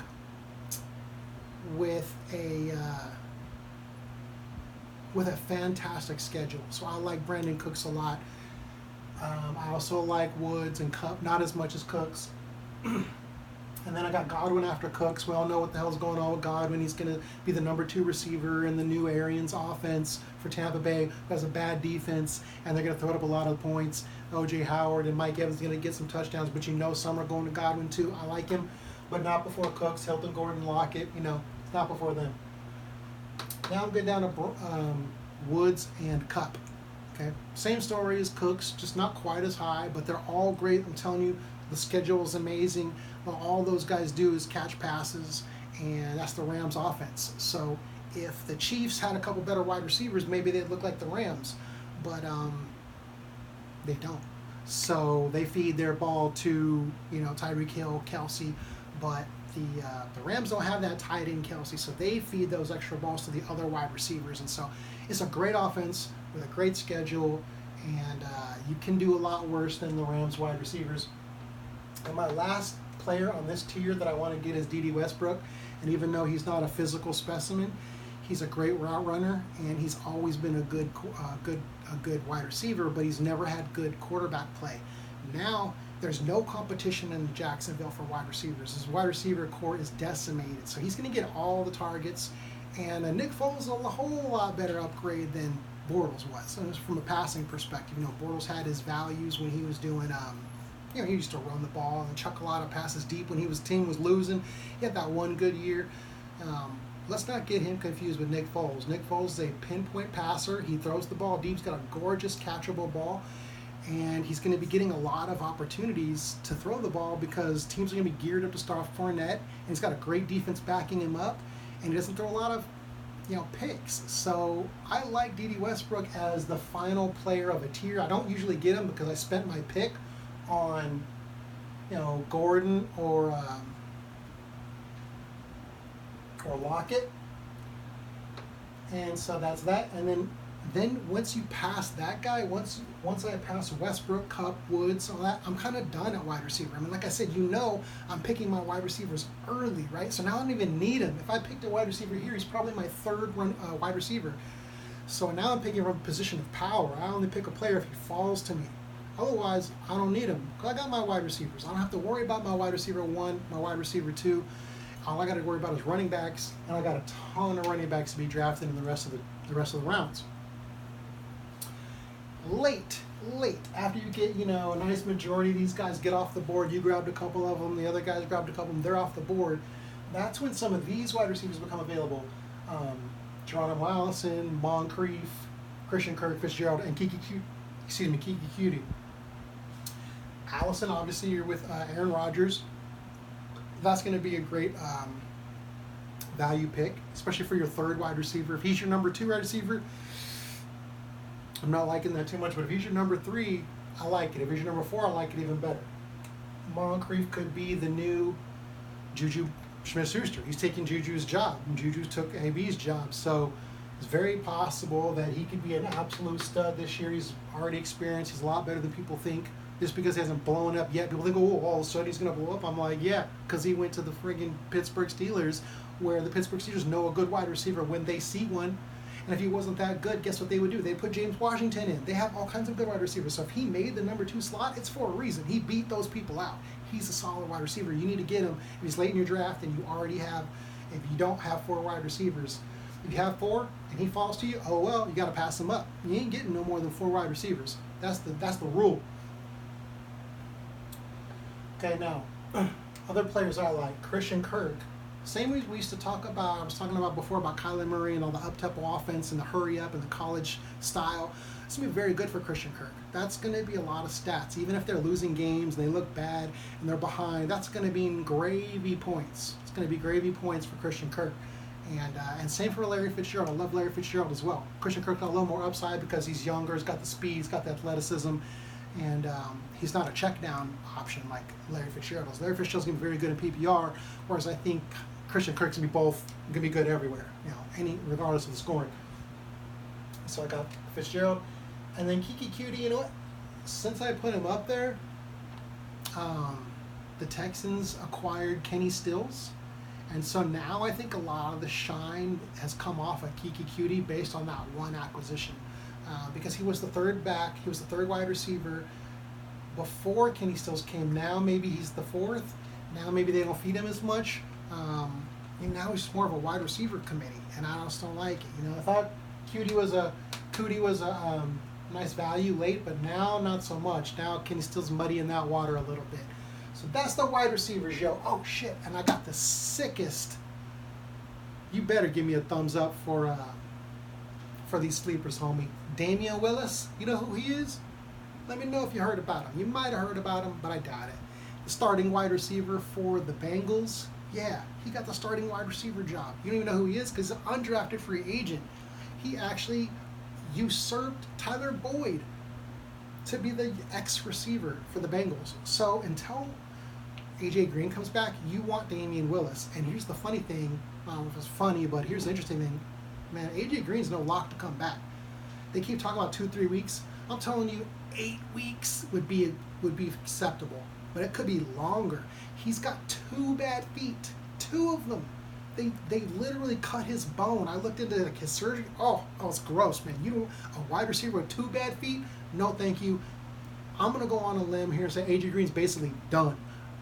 A: with a fantastic schedule. So I like Brandin Cooks a lot. I also like Woods and Cup, not as much as Cooks. And then I got Godwin after Cooks. We all know what the hell's going on with Godwin. He's going to be the #2 receiver in the new Arians offense for Tampa Bay, who has a bad defense, and they're going to throw up a lot of points. O.J. Howard and Mike Evans are going to get some touchdowns, but some are going to Godwin too. I like him, but not before Cooks, Hilton, Gordon, Lockett. It's not before them. Now I'm going down to Woods and Cup. Okay, same story as Cooks, just not quite as high, but they're all great. I'm telling you, the schedule is amazing. Well, all those guys do is catch passes, and that's the Rams' offense. So if the Chiefs had a couple better wide receivers, maybe they'd look like the Rams, but they don't. So they feed their ball to Tyreek Hill, Kelsey, but the Rams don't have that tight end Kelsey, so they feed those extra balls to the other wide receivers. And so it's a great offense with a great schedule, and you can do a lot worse than the Rams wide receivers. And my last player on this tier that I want to get is Dede Westbrook. And even though he's not a physical specimen, he's a great route runner, and he's always been a good wide receiver, but he's never had good quarterback play. Now there's no competition in Jacksonville for wide receivers. His wide receiver core is decimated, so he's going to get all the targets. And Nick Foles is a whole lot better upgrade than Bortles was. So from a passing perspective, Bortles had his values when he was doing. He used to run the ball and chuck a lot of passes deep when team was losing. He had that one good year. let's not get him confused with Nick Foles. Nick Foles is a pinpoint passer. He throws the ball deep. He's got a gorgeous catchable ball. And he's going to be getting a lot of opportunities to throw the ball because teams are going to be geared up to start Fournette. And he's got a great defense backing him up. And he doesn't throw a lot of picks. So I like Dede Westbrook as the final player of a tier. I don't usually get him because I spent my pick on, Gordon or Lockett. And so that's that. And then once you pass that guy, once I pass Westbrook, Kupp, Woods, all that, I'm kind of done at wide receiver. I mean, like I said, I'm picking my wide receivers early, right? So now I don't even need him. If I picked a wide receiver here, he's probably my third wide receiver. So now I'm picking from a position of power. I only pick a player if he falls to me. Otherwise, I don't need him because I got my wide receivers. I don't have to worry about my wide receiver 1, my wide receiver 2. All I got to worry about is running backs, and I got a ton of running backs to be drafted in the rest of the rounds. Late, after you get, a nice majority of these guys get off the board, you grabbed a couple of them, the other guys grabbed a couple of them, they're off the board. That's when some of these wide receivers become available. Geronimo Allison, Moncrief, Christian Kirk, Fitzgerald, and Keke Coutee. Allison, obviously, you're with Aaron Rodgers. That's going to be a great value pick, especially for your third wide receiver. If he's your number 2 wide receiver, I'm not liking that too much, but if he's your number 3, I like it. If he's your number 4, I like it even better. Moncrief could be the new Juju Smith-Schuster. He's taking Juju's job, and Juju took AB's job. So it's very possible that he could be an absolute stud this year. He's already experienced. He's a lot better than people think. Just because he hasn't blown up yet, people think, oh, all of a sudden he's going to blow up. I'm like, yeah, because he went to the friggin' Pittsburgh Steelers, where the Pittsburgh Steelers know a good wide receiver when they see one. And if he wasn't that good, guess what they would do? They'd put James Washington in. They have all kinds of good wide receivers. So if he made the number 2 slot, it's for a reason. He beat those people out. He's a solid wide receiver. You need to get him. If he's late in your draft and you already have, if you don't have 4 wide receivers, if you have 4 and he falls to you, oh well, you got to pass him up. You ain't getting no more than 4 wide receivers. That's the rule. Okay, now, other players I like. Christian Kirk. Same way we used to talk about, I was talking about before about Kyler Murray and all the up-tempo offense and the hurry up and the college style. It's going to be very good for Christian Kirk. That's going to be a lot of stats. Even if they're losing games and they look bad and they're behind, that's going to be gravy points. It's going to be gravy points for Christian Kirk. And same for Larry Fitzgerald. I love Larry Fitzgerald as well. Christian Kirk got a little more upside because he's younger, he's got the speed, he's got the athleticism, and he's not a check down option like Larry Fitzgerald is. Larry Fitzgerald's going to be very good in PPR, whereas I think Christian Kirk's going to be good everywhere, regardless of the scoring. So I got Fitzgerald. And then Keke Coutee, you know what? Since I put him up there, the Texans acquired Kenny Stills. And so now I think a lot of the shine has come off of Keke Coutee based on that one acquisition. Because he was the third back, he was the third wide receiver before Kenny Stills came. Now maybe he's the 4th. Now maybe they don't feed him as much. And now he's more of a wide receiver committee, and I just don't like it. I thought Coutee was a nice value late, but now not so much. Now Kenny Stills muddy in that water a little bit. So that's the wide receivers, yo. Oh shit! And I got the sickest. You better give me a thumbs up for these sleepers, homie. Damion Willis. You know who he is? Let me know if you heard about him. You might have heard about him, but I doubt it. The starting wide receiver for the Bengals. Yeah, he got the starting wide receiver job. You don't even know who he is because he's an undrafted free agent. He actually usurped Tyler Boyd to be the ex-receiver for the Bengals. So until A.J. Green comes back, you want Damion Willis. And here's the funny thing. I don't know if it's funny, but here's the interesting thing. Man, A.J. Green's no lock to come back. They keep talking about 2-3 weeks. I'm telling you, 8 weeks would be acceptable. But it could be longer. He's got 2 bad feet. 2 of them. They literally cut his bone. I looked into his surgery. Oh, it's gross, man. A wide receiver with 2 bad feet? No, thank you. I'm going to go on a limb here and say A.J. Green's basically done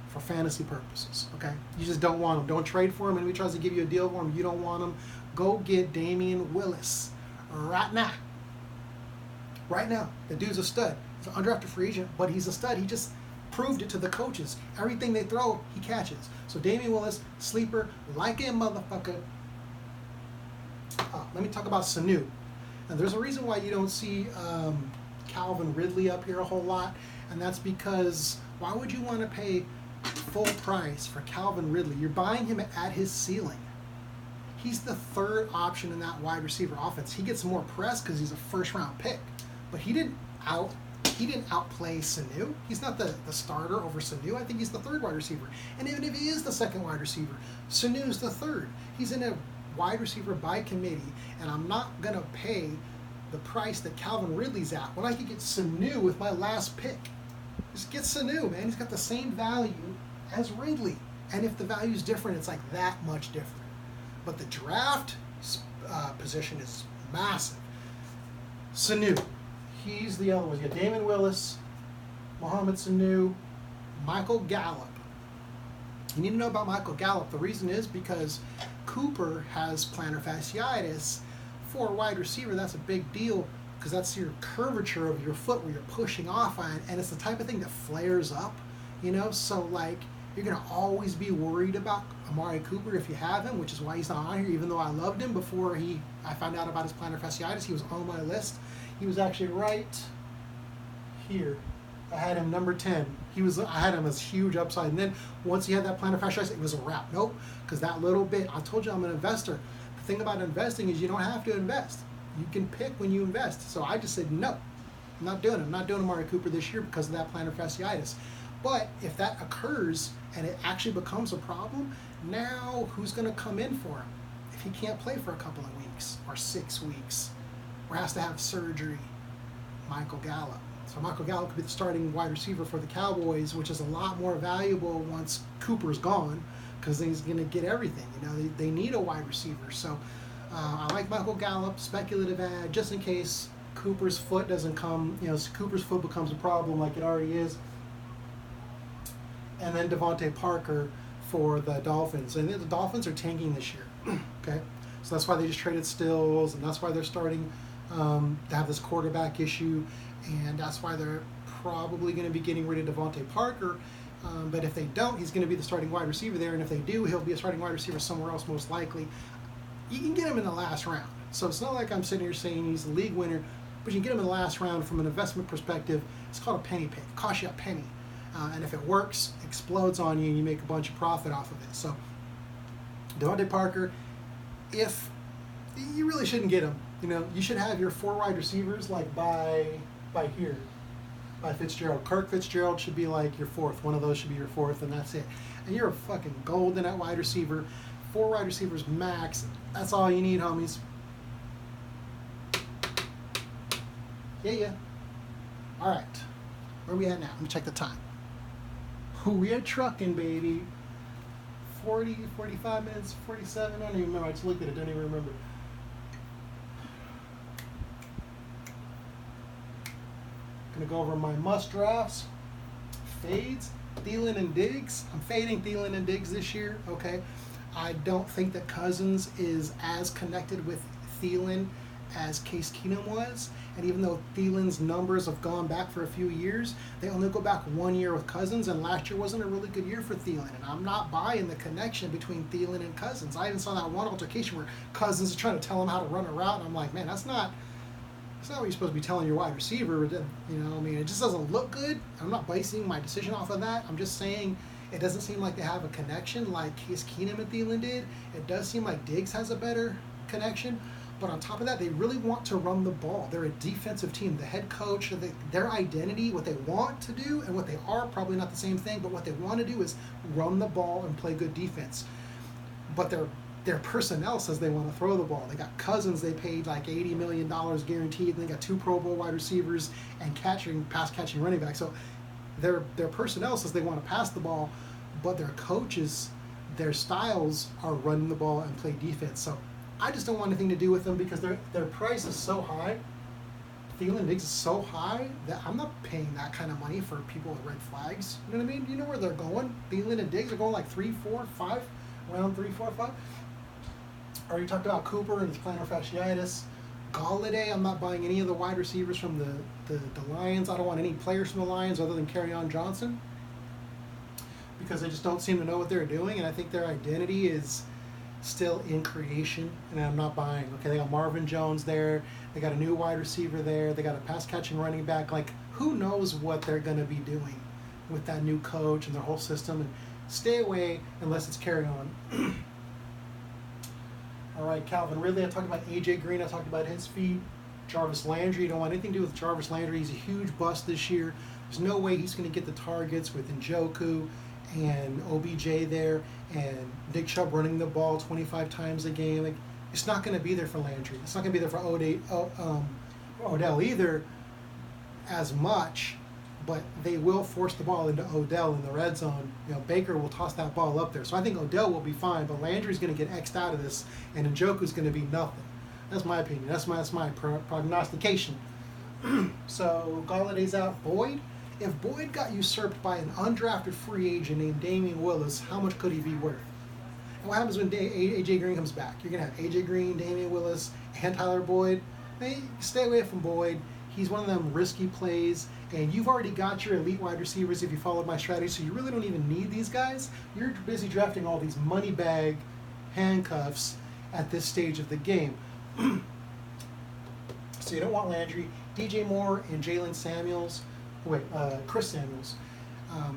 A: for fantasy purposes, okay? You just don't want him. Don't trade for him. And if he tries to give you a deal for him, you don't want him. Go get Damion Willis right now. Right now. The dude's a stud. He's an undrafted free agent, but he's a stud. He just proved it to the coaches. Everything they throw, he catches. So Damion Willis, sleeper, like a motherfucker. let me talk about Sanu. And there's a reason why you don't see Calvin Ridley up here a whole lot, and that's because why would you want to pay full price for Calvin Ridley? You're buying him at his ceiling. He's the third option in that wide receiver offense. He gets more press because he's a first-round pick, but he didn't outplay Sanu. He's not the starter over Sanu. I think he's the third wide receiver. And even if he is the second wide receiver, Sanu's the third. He's in a wide receiver by committee, and I'm not going to pay the price that Calvin Ridley's at when I could get Sanu with my last pick. Just get Sanu, man. He's got the same value as Ridley. And if the value's different, it's like that much different. But the draft position is massive. Sanu. He's the other one. You got Damion Willis, Mohamed Sanu, Michael Gallup. You need to know about Michael Gallup. The reason is because Cooper has plantar fasciitis. For a wide receiver, that's a big deal because that's your curvature of your foot where you're pushing off on, and it's the type of thing that flares up, you know? So, like, you're going to always be worried about Amari Cooper if you have him, which is why he's not on here, even though I loved him before I found out about his plantar fasciitis. He was on my list. He was actually right here. I had him number 10. I had him as huge upside. And then once he had that plantar fasciitis, it was a wrap. Nope, because that little bit, I told you I'm an investor. The thing about investing is you don't have to invest. You can pick when you invest. So I just said, no, I'm not doing it. I'm not doing Amari Cooper this year because of that plantar fasciitis. But if that occurs and it actually becomes a problem, now who's going to come in for him? If he can't play for a couple of weeks or 6 weeks or has to have surgery, Michael Gallup. So Michael Gallup could be the starting wide receiver for the Cowboys, which is a lot more valuable once Cooper's gone because he's going to get everything. You know, they need a wide receiver. So I like Michael Gallup, speculative ad, just in case Cooper's foot doesn't come, you know, Cooper's foot becomes a problem like it already is. And then Devante Parker for the Dolphins. And the Dolphins are tanking this year. Okay, so that's why they just traded Stills, and that's why they're starting to have this quarterback issue, and that's why they're probably going to be getting rid of Devontae Parker. But if they don't, he's going to be the starting wide receiver there, and if they do, he'll be a starting wide receiver somewhere else most likely. You can get him in the last round. So it's not like I'm sitting here saying he's a league winner, but you can get him in the last round from an investment perspective. It's called a penny pick. It costs you a penny. And if it works, explodes on you, and you make a bunch of profit off of it. So Devontae Parker, if you really shouldn't get him, you know, you should have your 4 wide receivers like by here, by Fitzgerald. Kirk Fitzgerald should be like your 4th. One of those should be your 4th, and that's it. And you're a fucking golden at wide receiver. 4 wide receivers max. That's all you need, homies. Yeah. All right. Where are we at now? Let me check the time. We are trucking, baby. 40, 45 minutes, 47. I don't even remember. I just looked at it. Don't even remember. Gonna go over my must drafts. Fades. Thielen and Diggs. I'm fading Thielen and Diggs this year. Okay. I don't think that Cousins is as connected with Thielen as Case Keenum was. And even though Thielen's numbers have gone back for a few years, they only go back 1 year with Cousins, and last year wasn't a really good year for Thielen. And I'm not buying the connection between Thielen and Cousins. I even saw that one altercation where Cousins is trying to tell him how to run a route, and I'm like, man, that's not what you're supposed to be telling your wide receiver. You know, I mean, it just doesn't look good. I'm not basing my decision off of that. I'm just saying it doesn't seem like they have a connection like Case Keenum and Thielen did. It does seem like Diggs has a better connection. But on top of that, they really want to run the ball. They're a defensive team. The head coach, their identity, what they want to do and what they are, probably not the same thing, but what they want to do is run the ball and play good defense. But their personnel says they want to throw the ball. They got Cousins they paid like $80 million guaranteed, and they got 2 Pro Bowl wide receivers and pass catching running backs. So their personnel says they want to pass the ball, but their coaches, their styles are running the ball and play defense. So I just don't want anything to do with them because their price is so high. Thielen Diggs is so high that I'm not paying that kind of money for people with red flags. You know what I mean? You know where they're going. Thielen and Diggs are going like 3, 4, 5, round 3, 4, 5. Already talked about Cooper and his plantar fasciitis. Galladay, I'm not buying any of the wide receivers from the Lions. I don't want any players from the Lions other than Kerryon Johnson because they just don't seem to know what they're doing, and I think their identity is still in creation, and I'm not buying. Okay, they got Marvin Jones there. They got a new wide receiver there. They got a pass-catching running back. Like, who knows what they're going to be doing with that new coach and their whole system. And stay away unless it's Kerryon. All right, Calvin Ridley. I talked about A.J. Green. I talked about his feet. Jarvis Landry. You don't want anything to do with Jarvis Landry. He's a huge bust this year. There's no way he's going to get the targets with Njoku and OBJ there and Nick Chubb running the ball 25 times a game. Like, it's not going to be there for Landry. It's not going to be there for Odell either as much, but they will force the ball into Odell in the red zone. You know, Baker will toss that ball up there. So I think Odell will be fine, but Landry's going to get X'd out of this, and Njoku's going to be nothing. That's my opinion. That's my prognostication. So Galladay's out. Boyd. If Boyd got usurped by an undrafted free agent named Damion Willis, how much could he be worth? And what happens when A.J. Green comes back? You're going to have A.J. Green, Damion Willis, and Tyler Boyd. Hey, stay away from Boyd. He's one of them risky plays, and you've already got your elite wide receivers if you followed my strategy, so you really don't even need these guys. You're busy drafting all these money bag handcuffs at this stage of the game. So you don't want Landry. DJ Moore and Jaylen Samuels. Chris Samuels.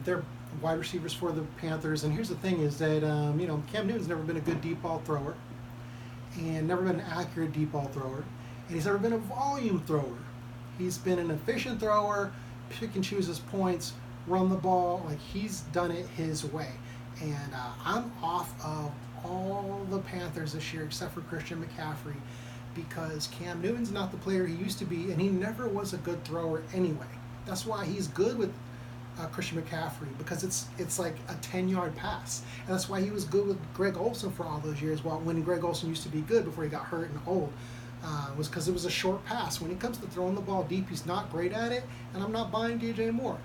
A: They're wide receivers for the Panthers. And here's the thing is that, Cam Newton's never been a good deep ball thrower and never been an accurate deep ball thrower. And he's never been a volume thrower. He's been an efficient thrower, pick and choose his points, run the ball. Like, he's done it his way. And I'm off of all the Panthers this year except for Christian McCaffrey because Cam Newton's not the player he used to be, and he never was a good thrower anyway. That's why he's good with Christian McCaffrey, because it's like a 10-yard pass. And that's why he was good with Greg Olsen for all those years, when Greg Olsen used to be good before he got hurt and old. Was because it was a short pass. When it comes to throwing the ball deep, he's not great at it, and I'm not buying DJ Moore.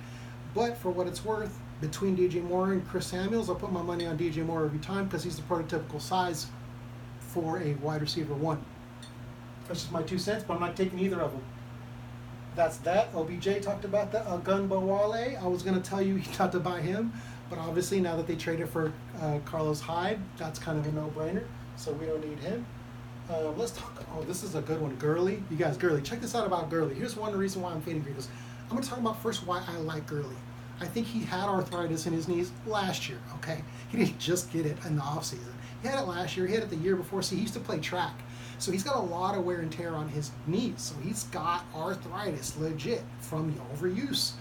A: But for what it's worth, between DJ Moore and Chris Samuels, I'll put my money on DJ Moore every time because he's the prototypical size for a wide receiver one. That's just my 2 cents, but I'm not taking either of them. That's that. OBJ talked about that. Gunbo Wale, I was going to tell you not to buy him, but obviously now that they traded for Carlos Hyde, that's kind of a no-brainer, so we don't need him. Let's talk. Oh, this is a good one. Gurley. You guys, Gurley. Check this out about Gurley. Here's one reason why I'm fading Gurley. I'm going to talk about first why I like Gurley. I think he had arthritis in his knees last year, okay? He didn't just get it in the offseason. He had it last year. He had it the year before. See, he used to play track. So he's got a lot of wear and tear on his knees. So he's got arthritis, legit, from overuse.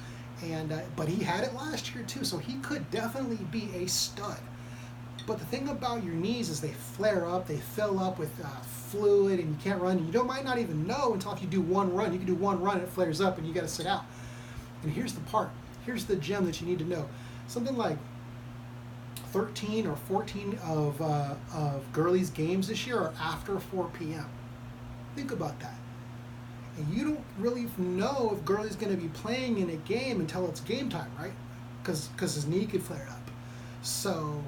A: And but he had it last year too. So he could definitely be a stud. But the thing about your knees is they flare up, they fill up with fluid, and you can't run. You might not even know until if you do one run. You can do one run, it flares up, and you got to sit out. And here's the part. Here's the gem that you need to know. Something like 13 or 14 of Gurley's games this year are after 4 p.m. Think about that. And you don't really know if Gurley's going to be playing in a game until it's game time, right? Because his knee could flare up. So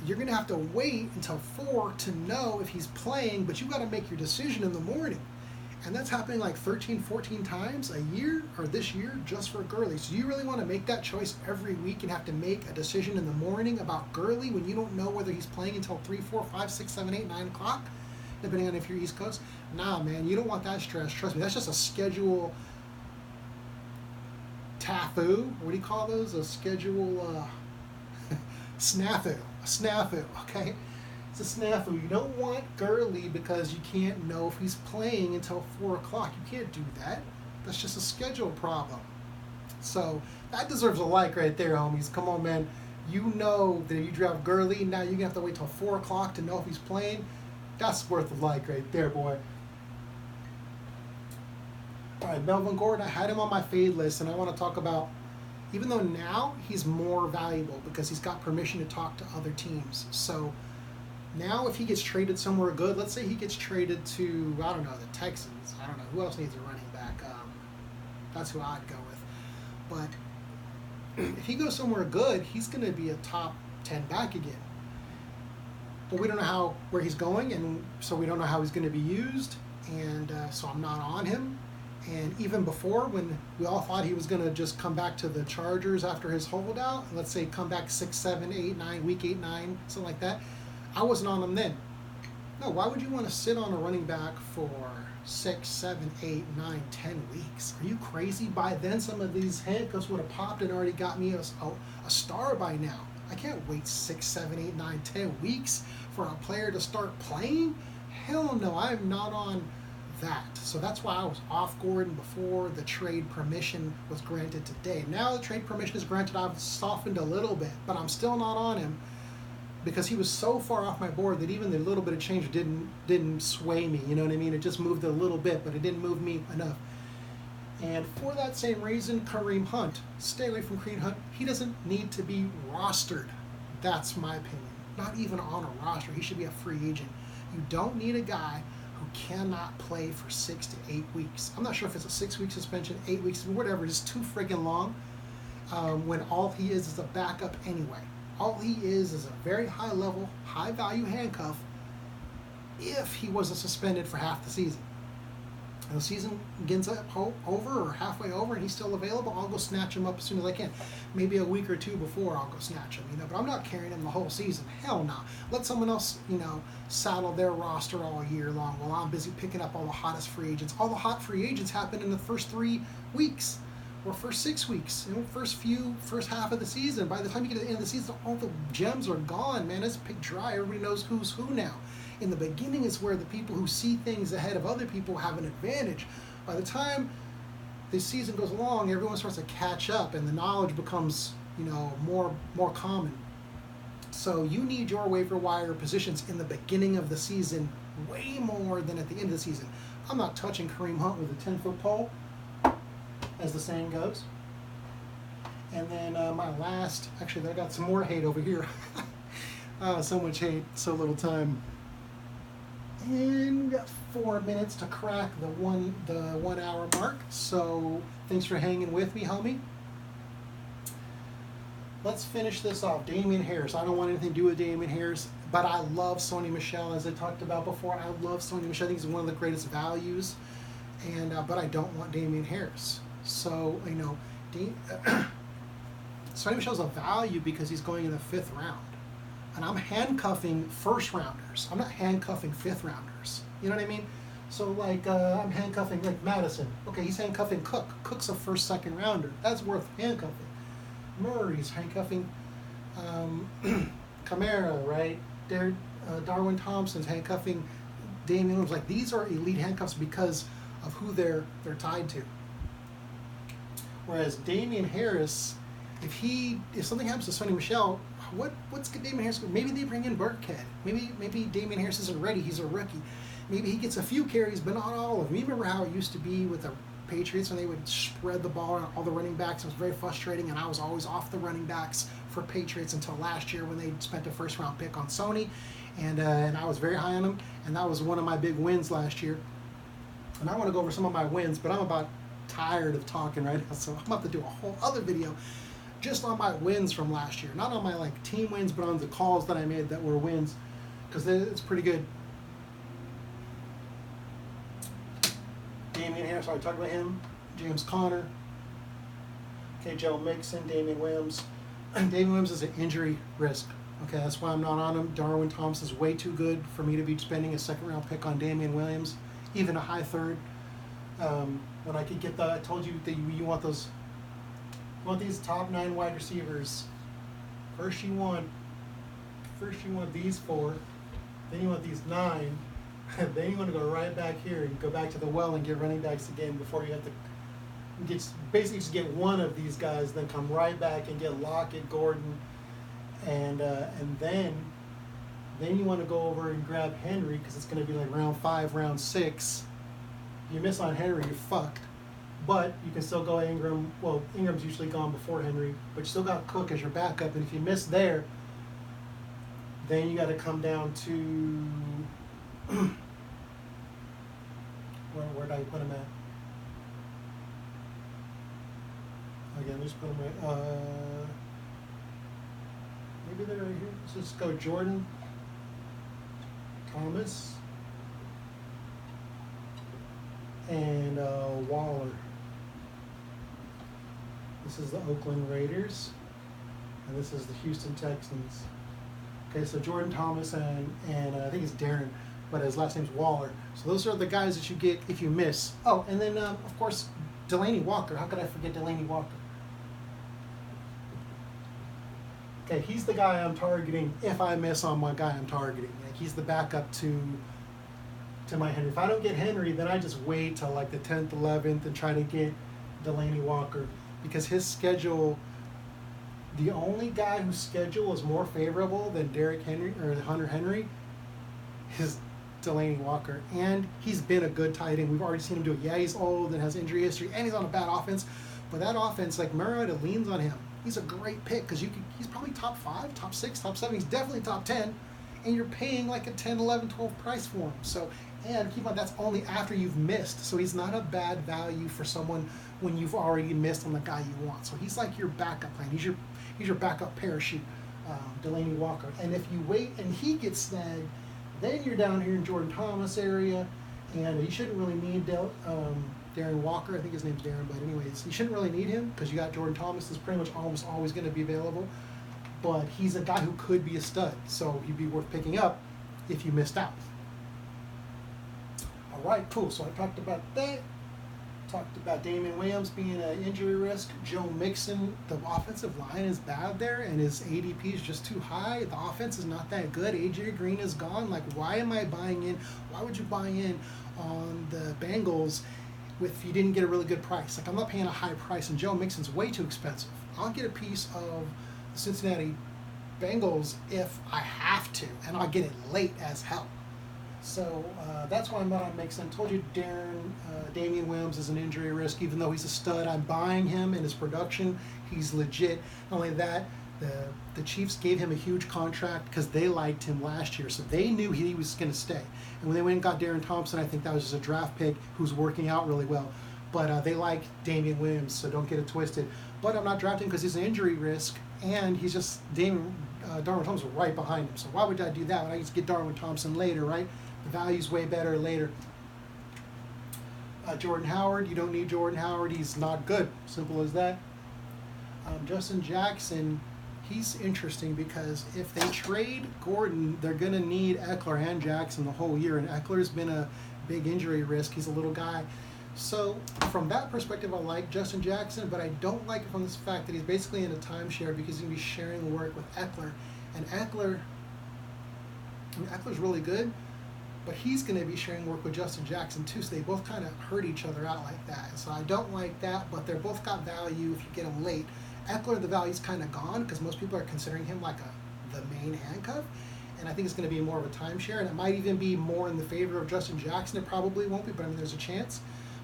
A: you're going to have to wait until 4 to know if he's playing, but you've got to make your decision in the morning. And that's happening like 13, 14 times a year, or this year, just for Gurley. So you really want to make that choice every week and have to make a decision in the morning about Gurley when you don't know whether he's playing until 3, 4, 5, 6, 7, 8, 9 o'clock, depending on if you're East Coast? Nah, man, you don't want that stress. Trust me, that's just a schedule tafu. What do you call those? A schedule snafu. A snafu, okay? It's a snafu. You don't want Gurley because you can't know if he's playing until 4 o'clock. You can't do that. That's just a schedule problem. So that deserves a like right there, homies. Come on, man. You know that you draft Gurley, now you're going to have to wait till 4 o'clock to know if he's playing. That's worth a like right there, boy. All right, Melvin Gordon, I had him on my fade list, and I want to talk about, even though now he's more valuable because he's got permission to talk to other teams. So now if he gets traded somewhere good, let's say he gets traded to, I don't know, the Texans. I don't know. Who else needs a running back? That's who I'd go with. But if he goes somewhere good, he's going to be a top 10 back again. But we don't know where he's going, and so we don't know how he's going to be used. And so I'm not on him. And even before, when we all thought he was going to just come back to the Chargers after his holdout, let's say come back 6, 7, 8, 9, week 8, 9, something like that, I wasn't on him then. No, why would you want to sit on a running back for 6, 7, 8, 9, 10 weeks? Are you crazy? By then, some of these handcuffs would have popped and already got me a star by now. I can't wait 6, 7, 8, 9, 10 weeks for a player to start playing. Hell no, I'm not on that. So that's why I was off Gordon before the trade permission was granted today. Now the trade permission is granted, I've softened a little bit, but I'm still not on him because he was so far off my board that even the little bit of change didn't sway me. You know what I mean? It just moved a little bit, but it didn't move me enough. And for that same reason, Kareem Hunt. Stay away from Kareem Hunt. He doesn't need to be rostered. That's my opinion. Not even on a roster. He should be a free agent. You don't need a guy who cannot play for 6 to 8 weeks. I'm not sure if it's a 6-week suspension, 8 weeks, whatever. It's too friggin' long when all he is a backup anyway. All he is a very high-level, high-value handcuff if he wasn't suspended for half the season. And the season begins over or halfway over and he's still available, I'll go snatch him up as soon as I can. Maybe a week or two before I'll go snatch him, but I'm not carrying him the whole season. Hell no. Let someone else, saddle their roster all year long while I'm busy picking up all the hottest free agents. All the hot free agents happen in the first 3 weeks or first 6 weeks, first half of the season. By the time you get to the end of the season, all the gems are gone, man. It's picked dry. Everybody knows who's who now. In the beginning is where the people who see things ahead of other people have an advantage. By the time the season goes along, everyone starts to catch up and the knowledge becomes, more common. So you need your waiver wire positions in the beginning of the season way more than at the end of the season. I'm not touching Kareem Hunt with a 10-foot pole, as the saying goes. And then my last, actually I got some more hate over here. So much hate, so little time. And we got 4 minutes to crack the 1 hour mark. So thanks for hanging with me, homie. Let's finish this off. Damien Harris. I don't want anything to do with Damien Harris, but I love Sony Michel, as I talked about before. I love Sony Michel. I think he's one of the greatest values, and but I don't want Damien Harris. So Sony Michel's a value because he's going in the 5th round. And I'm handcuffing first rounders. I'm not handcuffing 5th rounders. You know what I mean? So I'm handcuffing like Madison. Okay, he's handcuffing Cook. Cook's a first, 2nd rounder. That's worth handcuffing. Murray's handcuffing Kamara, right? Darwin Thompson's handcuffing Damion Williams. Like, these are elite handcuffs because of who they're tied to. Whereas Damien Harris, if something happens to Sony Michel, what's Damien Harris? Maybe they bring in Burkhead. Maybe Damien Harris isn't ready. He's a rookie. Maybe he gets a few carries, but not all of them. You remember how it used to be with the Patriots when they would spread the ball on all the running backs? It was very frustrating, and I was always off the running backs for Patriots until last year when they spent a 1st round pick on Sony, and I was very high on him, and that was one of my big wins last year. And I want to go over some of my wins, but I'm about tired of talking right now, so I'm about to do a whole other video just on my wins from last year. Not on my team wins, but on the calls that I made that were wins, because it's pretty good. Damien Harris, I talked about him. James Conner. Okay, Joe Mixon, Damion Williams. Damion Williams is an injury risk. Okay, that's why I'm not on him. Darwin Thompson's way too good for me to be spending a 2nd round pick on Damion Williams, even a high 3rd. When I could get I told you that you want those. You want these top 9 wide receivers. First you want these 4, then you want these 9, and then you want to go right back here and go back to the well and get running backs again before you have to basically just get one of these guys, then come right back and get Lockett, Gordon, and then you want to go over and grab Henry because it's going to be like round 5, round 6. You miss on Henry, you're fucked. But you can still go Ingram. Well, Ingram's usually gone before Henry, but you still got Cook as your backup. And if you miss there, then you got to come down to where did I put him at? Again, just put him right. Maybe they're right here. Let's just go Jordan, Thomas, and Waller. This is the Oakland Raiders, and this is the Houston Texans. Okay, so Jordan Thomas and I think it's Darren, but his last name's Waller. So those are the guys that you get if you miss. Oh, and then of course Delanie Walker. How could I forget Delanie Walker? Okay, he's the guy I'm targeting if I miss on my guy I'm targeting. Like, he's the backup to my Henry. If I don't get Henry, then I just wait till like the 10th, 11th and try to get Delanie Walker, because his schedule, the only guy whose schedule is more favorable than Derrick Henry or Hunter Henry is Delanie Walker. And he's been a good tight end. We've already seen him do it. Yeah, he's old and has injury history, and he's on a bad offense. But that offense, like Mariota leans on him. He's a great pick because he's probably top 5, top 6, top 7. He's definitely top 10. And you're paying like a 10, 11, 12 price for him. So, and keep on, that's only after you've missed. So he's not a bad value for someone when you've already missed on the guy you want. So he's like your backup plan. He's your backup parachute, Delanie Walker. And if you wait and he gets snagged, then you're down here in Jordan Thomas area, and you shouldn't really need Darren Walker. I think his name's Darren, but anyways, you shouldn't really need him because you got Jordan Thomas is pretty much almost always going to be available. But he's a guy who could be a stud, so he'd be worth picking up if you missed out. All right, cool. So I talked about that. Talked about Damion Williams being an injury risk. Joe Mixon, the offensive line is bad there, and his ADP is just too high. The offense is not that good. AJ Green is gone. Like, why am I buying in? Why would you buy in on the Bengals if you didn't get a really good price? Like, I'm not paying a high price, and Joe Mixon's way too expensive. I'll get a piece of the Cincinnati Bengals if I have to, and I'll get it late as hell. So that's why I'm not on Mixon. I told you Damion Williams is an injury risk. Even though he's a stud, I'm buying him in his production. He's legit. Not only that, the Chiefs gave him a huge contract because they liked him last year, so they knew he was going to stay. And when they went and got Darren Thompson, I think that was just a draft pick who's working out really well. But they like Damion Williams, so don't get it twisted. But I'm not drafting because he's an injury risk, and he's just Darwin Thompson right behind him. So why would I do that when I just get Darwin Thompson later, right? The value's way better later. Jordan Howard, you don't need Jordan Howard. He's not good. Simple as that. Justin Jackson, he's interesting because if they trade Gordon, they're going to need Eckler and Jackson the whole year. And Eckler's been a big injury risk. He's a little guy. So from that perspective, I like Justin Jackson, but I don't like it from this fact that he's basically in a timeshare because he's going to be sharing work with Eckler. And Eckler's really good, but he's going to be sharing work with Justin Jackson too, so they both kind of hurt each other out like that. So I don't like that, but they're both got value if you get them late. Eckler, the value's kind of gone because most people are considering him like the main handcuff, and I think it's going to be more of a timeshare, and it might even be more in the favor of Justin Jackson. It probably won't be, but I mean, there's a chance.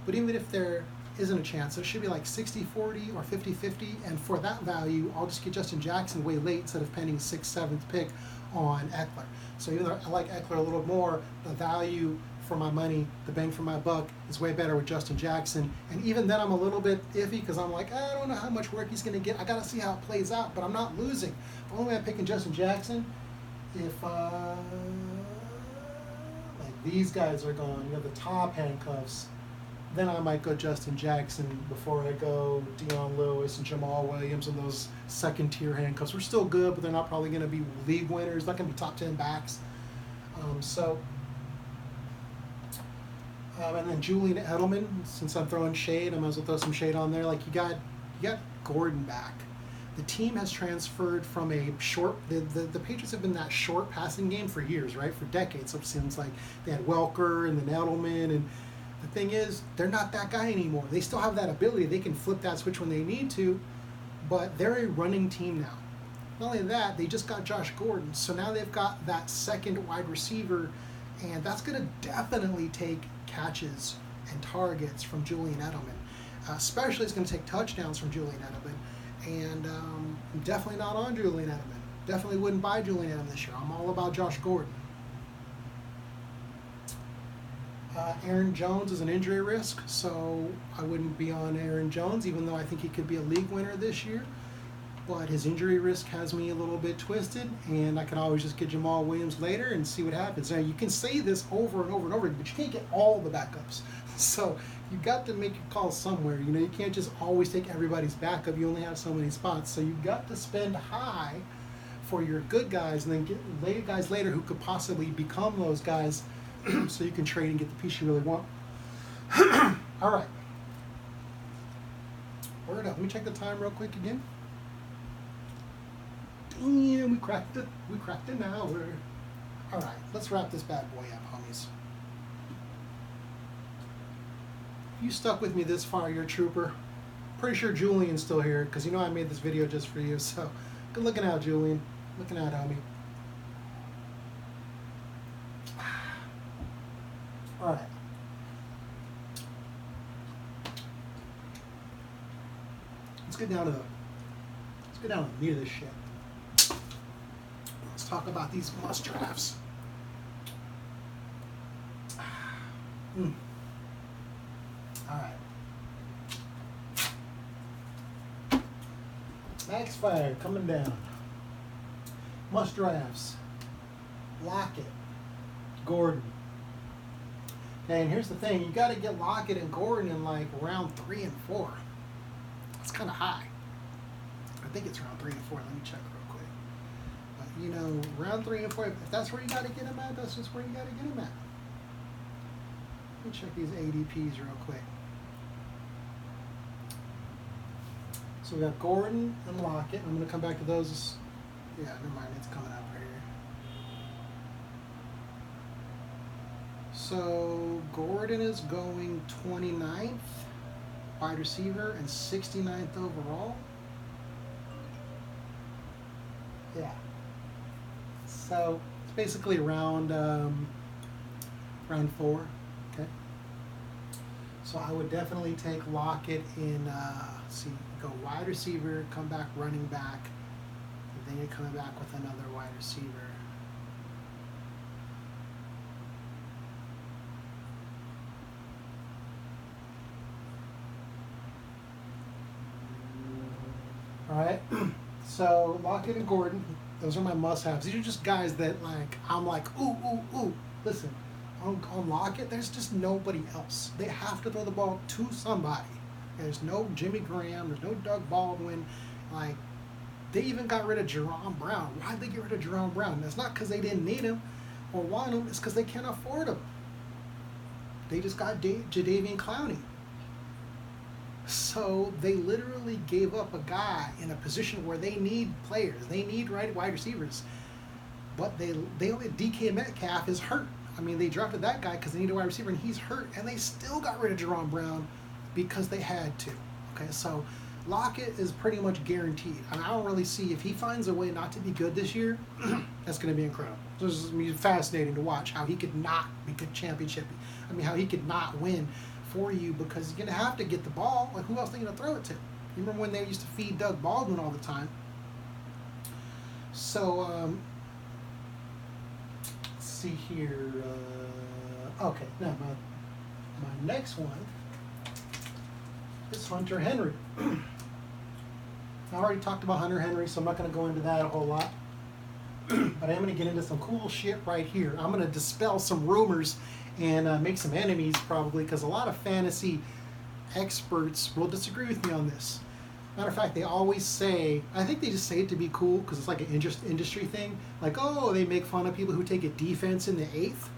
A: But even if there isn't a chance, there should be like 60-40 or 50-50, and for that value, I'll just get Justin Jackson way late instead of pending 6th, 7th pick on Eckler. So even though I like Eckler a little more, the value for my money, the bang for my buck, is way better with Justin Jackson. And even then, I'm a little bit iffy because I'm like, I don't know how much work he's going to get. I got to see how it plays out, but I'm not losing. The only way I'm picking Justin Jackson, if like these guys are gone, you have the top handcuffs, then I might go Justin Jackson before I go Dion Lewis and Jamaal Williams and those second-tier handcuffs. We're still good, but they're not probably going to be league winners. Not going to be top 10 backs. And then Julian Edelman, since I'm throwing shade, I might as well throw some shade on there. Like, you got Gordon back. The team has transferred from a short. The Patriots have been that short passing game for years, right? For decades. So it seems like they had Welker and then Edelman, and the thing is, they're not that guy anymore. They still have that ability. They can flip that switch when they need to, but they're a running team now. Not only that, they just got Josh Gordon, so now they've got that second wide receiver, and that's going to definitely take catches and targets from Julian Edelman. Especially it's going to take touchdowns from Julian Edelman, and I'm definitely not on Julian Edelman. Definitely wouldn't buy Julian Edelman this year. I'm all about Josh Gordon. Aaron Jones is an injury risk, so I wouldn't be on Aaron Jones, even though I think he could be a league winner this year. But his injury risk has me a little bit twisted, and I can always just get Jamaal Williams later and see what happens. Now, you can say this over and over and over, but you can't get all the backups. So you got to make your call somewhere. You know, you can't just always take everybody's backup. You only have so many spots. So you got to spend high for your good guys and then get guys later who could possibly become those guys so you can trade and get the piece you really want. All right. Word up. Let me check the time real quick again. Damn, we cracked it. We cracked an hour. All right, let's wrap this bad boy up, homies. If you stuck with me this far, you're a trooper. Pretty sure Julian's still here because you know I made this video just for you. So good looking out, Julian. Looking out, homie. All right. Let's get down to the meat of this shit. Let's talk about these must drafts. All right. Max Fire coming down. Must drafts. Lockett. Gordon. Okay, and here's the thing. You got to get Lockett and Gordon in like round 3 and 4. That's kind of high. I think it's round 3 and 4. Let me check real quick. But, you know, round 3 and 4, if that's where you got to get him at, that's just where you got to get him at. Let me check these ADPs real quick. So we got Gordon and Lockett. I'm going to come back to those. Yeah, never mind. It's coming up right here. So Gordon is going 29th wide receiver and 69th overall. Yeah. So it's basically round 4. Okay. So I would definitely take Lockett in. See, go wide receiver, come back running back, and then you're coming back with another wide receiver. All right, so Lockett and Gordon, those are my must-haves. These are just guys that I'm like, ooh. Listen, on Lockett, there's just nobody else. They have to throw the ball to somebody. There's no Jimmy Graham. There's no Doug Baldwin. Like, they even got rid of Jerome Brown. Why'd they get rid of Jerome Brown? That's not because they didn't need him or want him. It's because they can't afford him. They just got Jadeveon Clowney. So they literally gave up a guy in a position where they need players. They need wide receivers. But they DK Metcalf is hurt. I mean, they drafted that guy because they need a wide receiver, and he's hurt. And they still got rid of Jerome Brown because they had to. Okay, so Lockett is pretty much guaranteed. I mean, I don't really see if he finds a way not to be good this year, that's going to be incredible. This is going to be fascinating to watch how he could not be good championship. I mean, how he could not win for you because he's going to have to get the ball. Like, who else are they going to throw it to? You remember when they used to feed Doug Baldwin all the time? So, let's see here. Okay, now my next one is Hunter Henry. I already talked about Hunter Henry, so I'm not going to go into that a whole lot. But I am going to get into some cool shit right here. I'm going to dispel some rumors and make some enemies probably, because a lot of fantasy experts will disagree with me on this. Matter of fact, they always say, I think they just say it to be cool because it's like an industry thing. Like, oh, they make fun of people who take a defense in the 8th.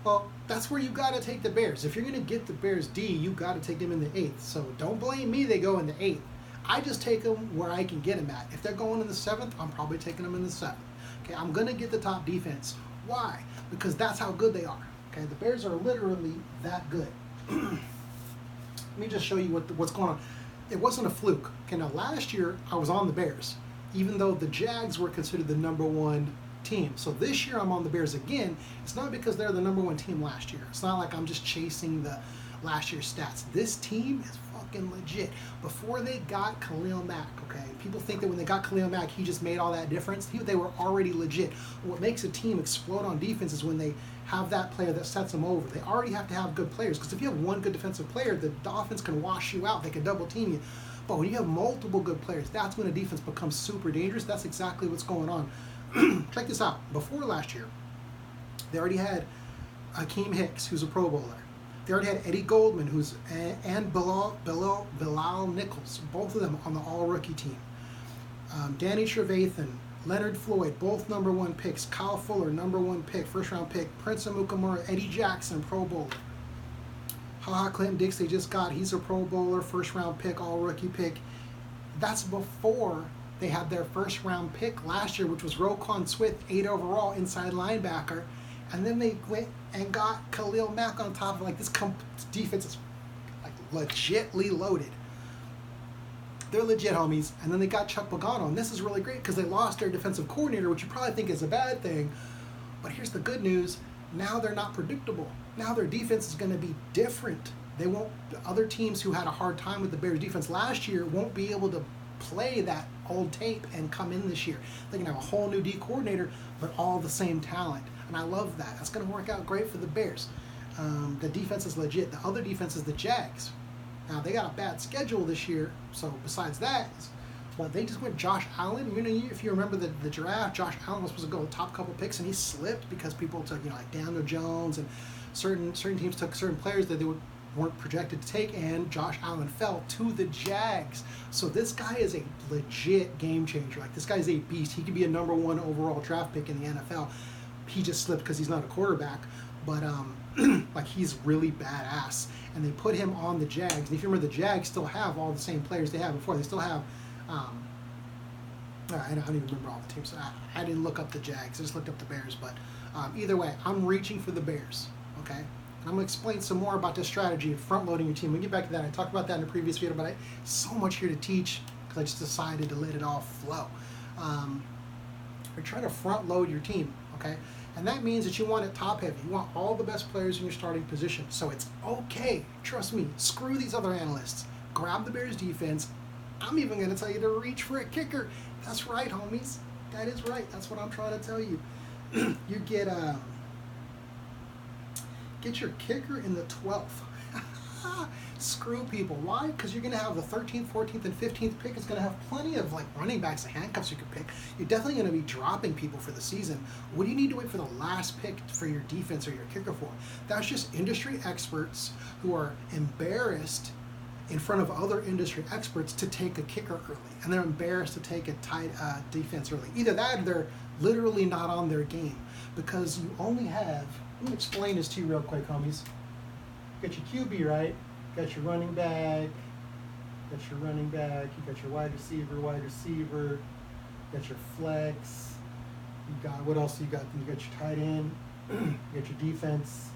A: Well, that's where you got to take the Bears. If you're going to get the Bears D, you got to take them in the 8th. So don't blame me they go in the 8th. I just take them where I can get them at. If they're going in the 7th, I'm probably taking them in the 7th. Okay, I'm going to get the top defense. Why? Because that's how good they are. Okay, the Bears are literally that good. Let me just show you what's going on. It wasn't a fluke. Okay, now last year I was on the Bears, even though the Jags were considered the #1 team. So this year I'm on the Bears again. It's not because they're the #1 team last year. It's not like I'm just chasing the last year's stats. This team is fucking legit. Before they got Khalil Mack, okay, people think that when they got Khalil Mack, he just made all that difference. They were already legit. What makes a team explode on defense is when they have that player that sets them over. They already have to have good players, because if you have one good defensive player, the offense can wash you out. They can double team you. But when you have multiple good players, that's when a defense becomes super dangerous. That's exactly what's going on. Check this out. Before last year, they already had Akeem Hicks, who's a Pro Bowler. They already had Eddie Goldman, and Bilal Nichols, both of them on the all-rookie team. Danny Trevathan, Leonard Floyd, both number 1 picks. Kyle Fuller, number 1 pick, first round pick. Prince Amukamara, Eddie Jackson, Pro Bowler. HaHa Clinton Dix, they just got, he's a Pro Bowler, first round pick, all rookie pick. That's before they had their first round pick last year, which was Roquan Smith, 8 overall, inside linebacker. And then they went and got Khalil Mack on top of like this defense is like legitly loaded. They're legit, homies. And then they got Chuck Pagano, and this is really great because they lost their defensive coordinator, which you probably think is a bad thing. But here's the good news. Now they're not predictable. Now their defense is going to be different. They won't. Other teams who had a hard time with the Bears defense last year won't be able to play that old tape and come in this year. They can have a whole new D coordinator, but all the same talent. And I love that. That's going to work out great for the Bears. The defense is legit. The other defense is the Jags. Now, they got a bad schedule this year, so besides that, well, they just went Josh Allen. You know, if you remember the draft, Josh Allen was supposed to go the top couple picks, and he slipped because people took, like Daniel Jones, and certain teams took certain players that they weren't projected to take, and Josh Allen fell to the Jags. So this guy is a legit game changer. Like, this guy's a beast. He could be a number 1 overall draft pick in the NFL. He just slipped because he's not a quarterback, but like, he's really badass. And they put him on the Jags. And if you remember, the Jags still have all the same players they had before. They still have, I don't even remember all the teams. I didn't look up the Jags. I just looked up the Bears. But either way, I'm reaching for the Bears, okay? And I'm going to explain some more about this strategy of front-loading your team. We'll get back to that. I talked about that in the previous video, but so much here to teach because I just decided to let it all flow. We're trying to front-load your team, okay? And that means that you want it top heavy. You want all the best players in your starting position. So it's okay. Trust me. Screw these other analysts. Grab the Bears defense. I'm even going to tell you to reach for a kicker. That's right, homies. That is right. That's what I'm trying to tell you. You get your kicker in the 12th. Screw people. Why? Because you're going to have the 13th, 14th, and 15th pick. It's going to have plenty of like running backs and handcuffs you can pick. You're definitely going to be dropping people for the season. What do you need to wait for the last pick for your defense or your kicker for? That's just industry experts who are embarrassed in front of other industry experts to take a kicker early, and they're embarrassed to take a tight defense early. Either that or they're literally not on their game because you only have. Let me explain this to you real quick, homies. You got your QB, right? You got your running back. You got your wide receiver. You got your flex. You got, what else you got? You got your tight end. You got your defense.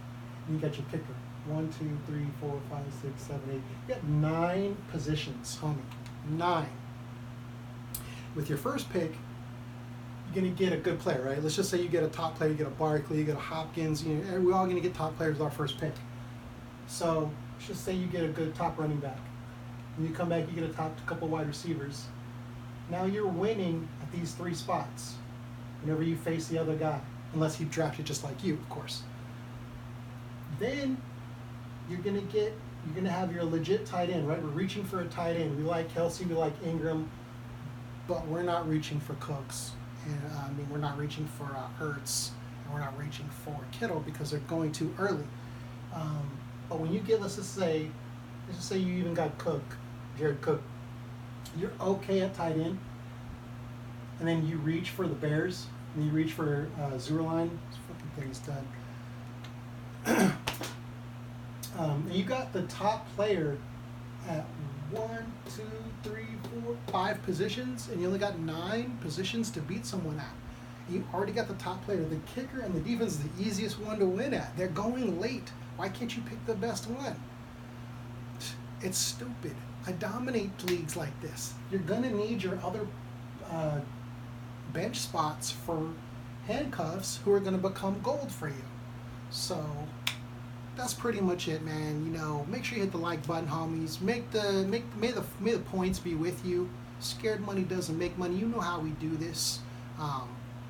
A: And you got your kicker. 1, 2, 3, 4, 5, 6, 7, 8. You got 9 positions, homie. 9. With your first pick, you're going to get a good player, right? Let's just say you get a top player. You get a Barkley, you get a Hopkins. We're all going to get top players with our first pick. So let's just say you get a good top running back. And you come back, you get a top couple wide receivers. Now you're winning at these 3 spots whenever you face the other guy, unless he drafted just like you, of course. Then you're gonna have your legit tight end, right? We're reaching for a tight end. We like Kelsey, we like Ingram, but we're not reaching for Cooks. And we're not reaching for Ertz, and we're not reaching for Kittle because they're going too early. But when you get, let's just say you even got Jared Cook, you're okay at tight end, and then you reach for the Bears, and you reach for Zerline. This fucking thing's done. And you got the top player at 1, 2, 3, 4, 5 positions, and you only got 9 positions to beat someone at. You already got the top player. The kicker and the defense is the easiest one to win at. They're going late. Why can't you pick the best one? It's stupid. I dominate leagues like this. You're going to need your other bench spots for handcuffs who are going to become gold for you. So that's pretty much it, man. Make sure you hit the like button, homies. May the points be with you. Scared money doesn't make money. You know how we do this.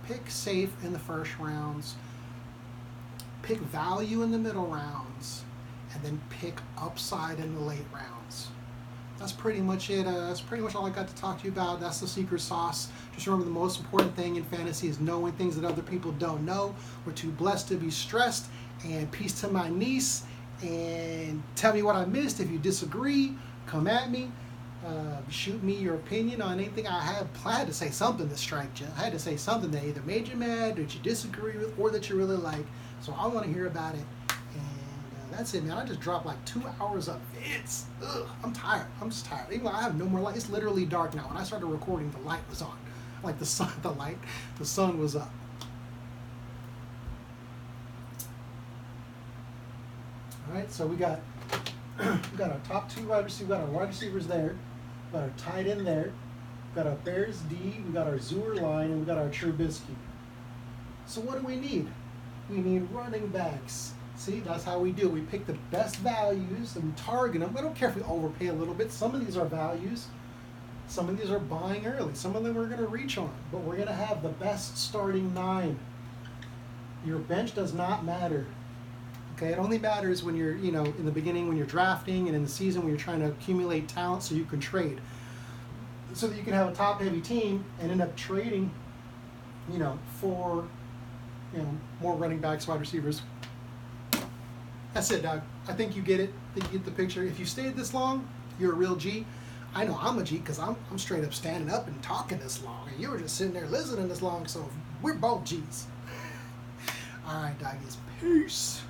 A: Pick safe in the first rounds. Pick value in the middle rounds, and then pick upside in the late rounds. That's pretty much it. That's pretty much all I got to talk to you about. That's the secret sauce. Just remember, the most important thing in fantasy is knowing things that other people don't know. We're too blessed to be stressed. And peace to my niece. And tell me what I missed. If you disagree, come at me. Shoot me your opinion on anything. I had to say something that striked you. I had to say something that either made you mad, that you disagree with, or that you really like. So I want to hear about it. And that's it, man. I just dropped like 2 hours of vids. I'm tired. I'm just tired. Even though I have no more light. It's literally dark now. When I started recording, the light was on. Like the sun was up. All right, so we got our top 2 wide receivers. We got our wide receivers there. We got our tight end there. We got our Bears D. We got our Zur line, and we got our Trubisky. So what do we need? We need running backs. See, that's how we do. We pick the best values and target them. I don't care if we overpay a little bit. Some of these are values. Some of these are buying early. Some of them we're going to reach on. But we're going to have the best starting 9. Your bench does not matter. Okay, it only matters when you're, in the beginning when you're drafting, and in the season when you're trying to accumulate talent so you can trade. So that you can have a top-heavy team and end up trading, for, more running backs, wide receivers. That's it, dog. I think you get it. I think you get the picture. If you stayed this long, you're a real G. I know I'm a G because I'm straight up standing up and talking this long, and you were just sitting there listening this long, so we're both Gs. All right, doggies. Peace.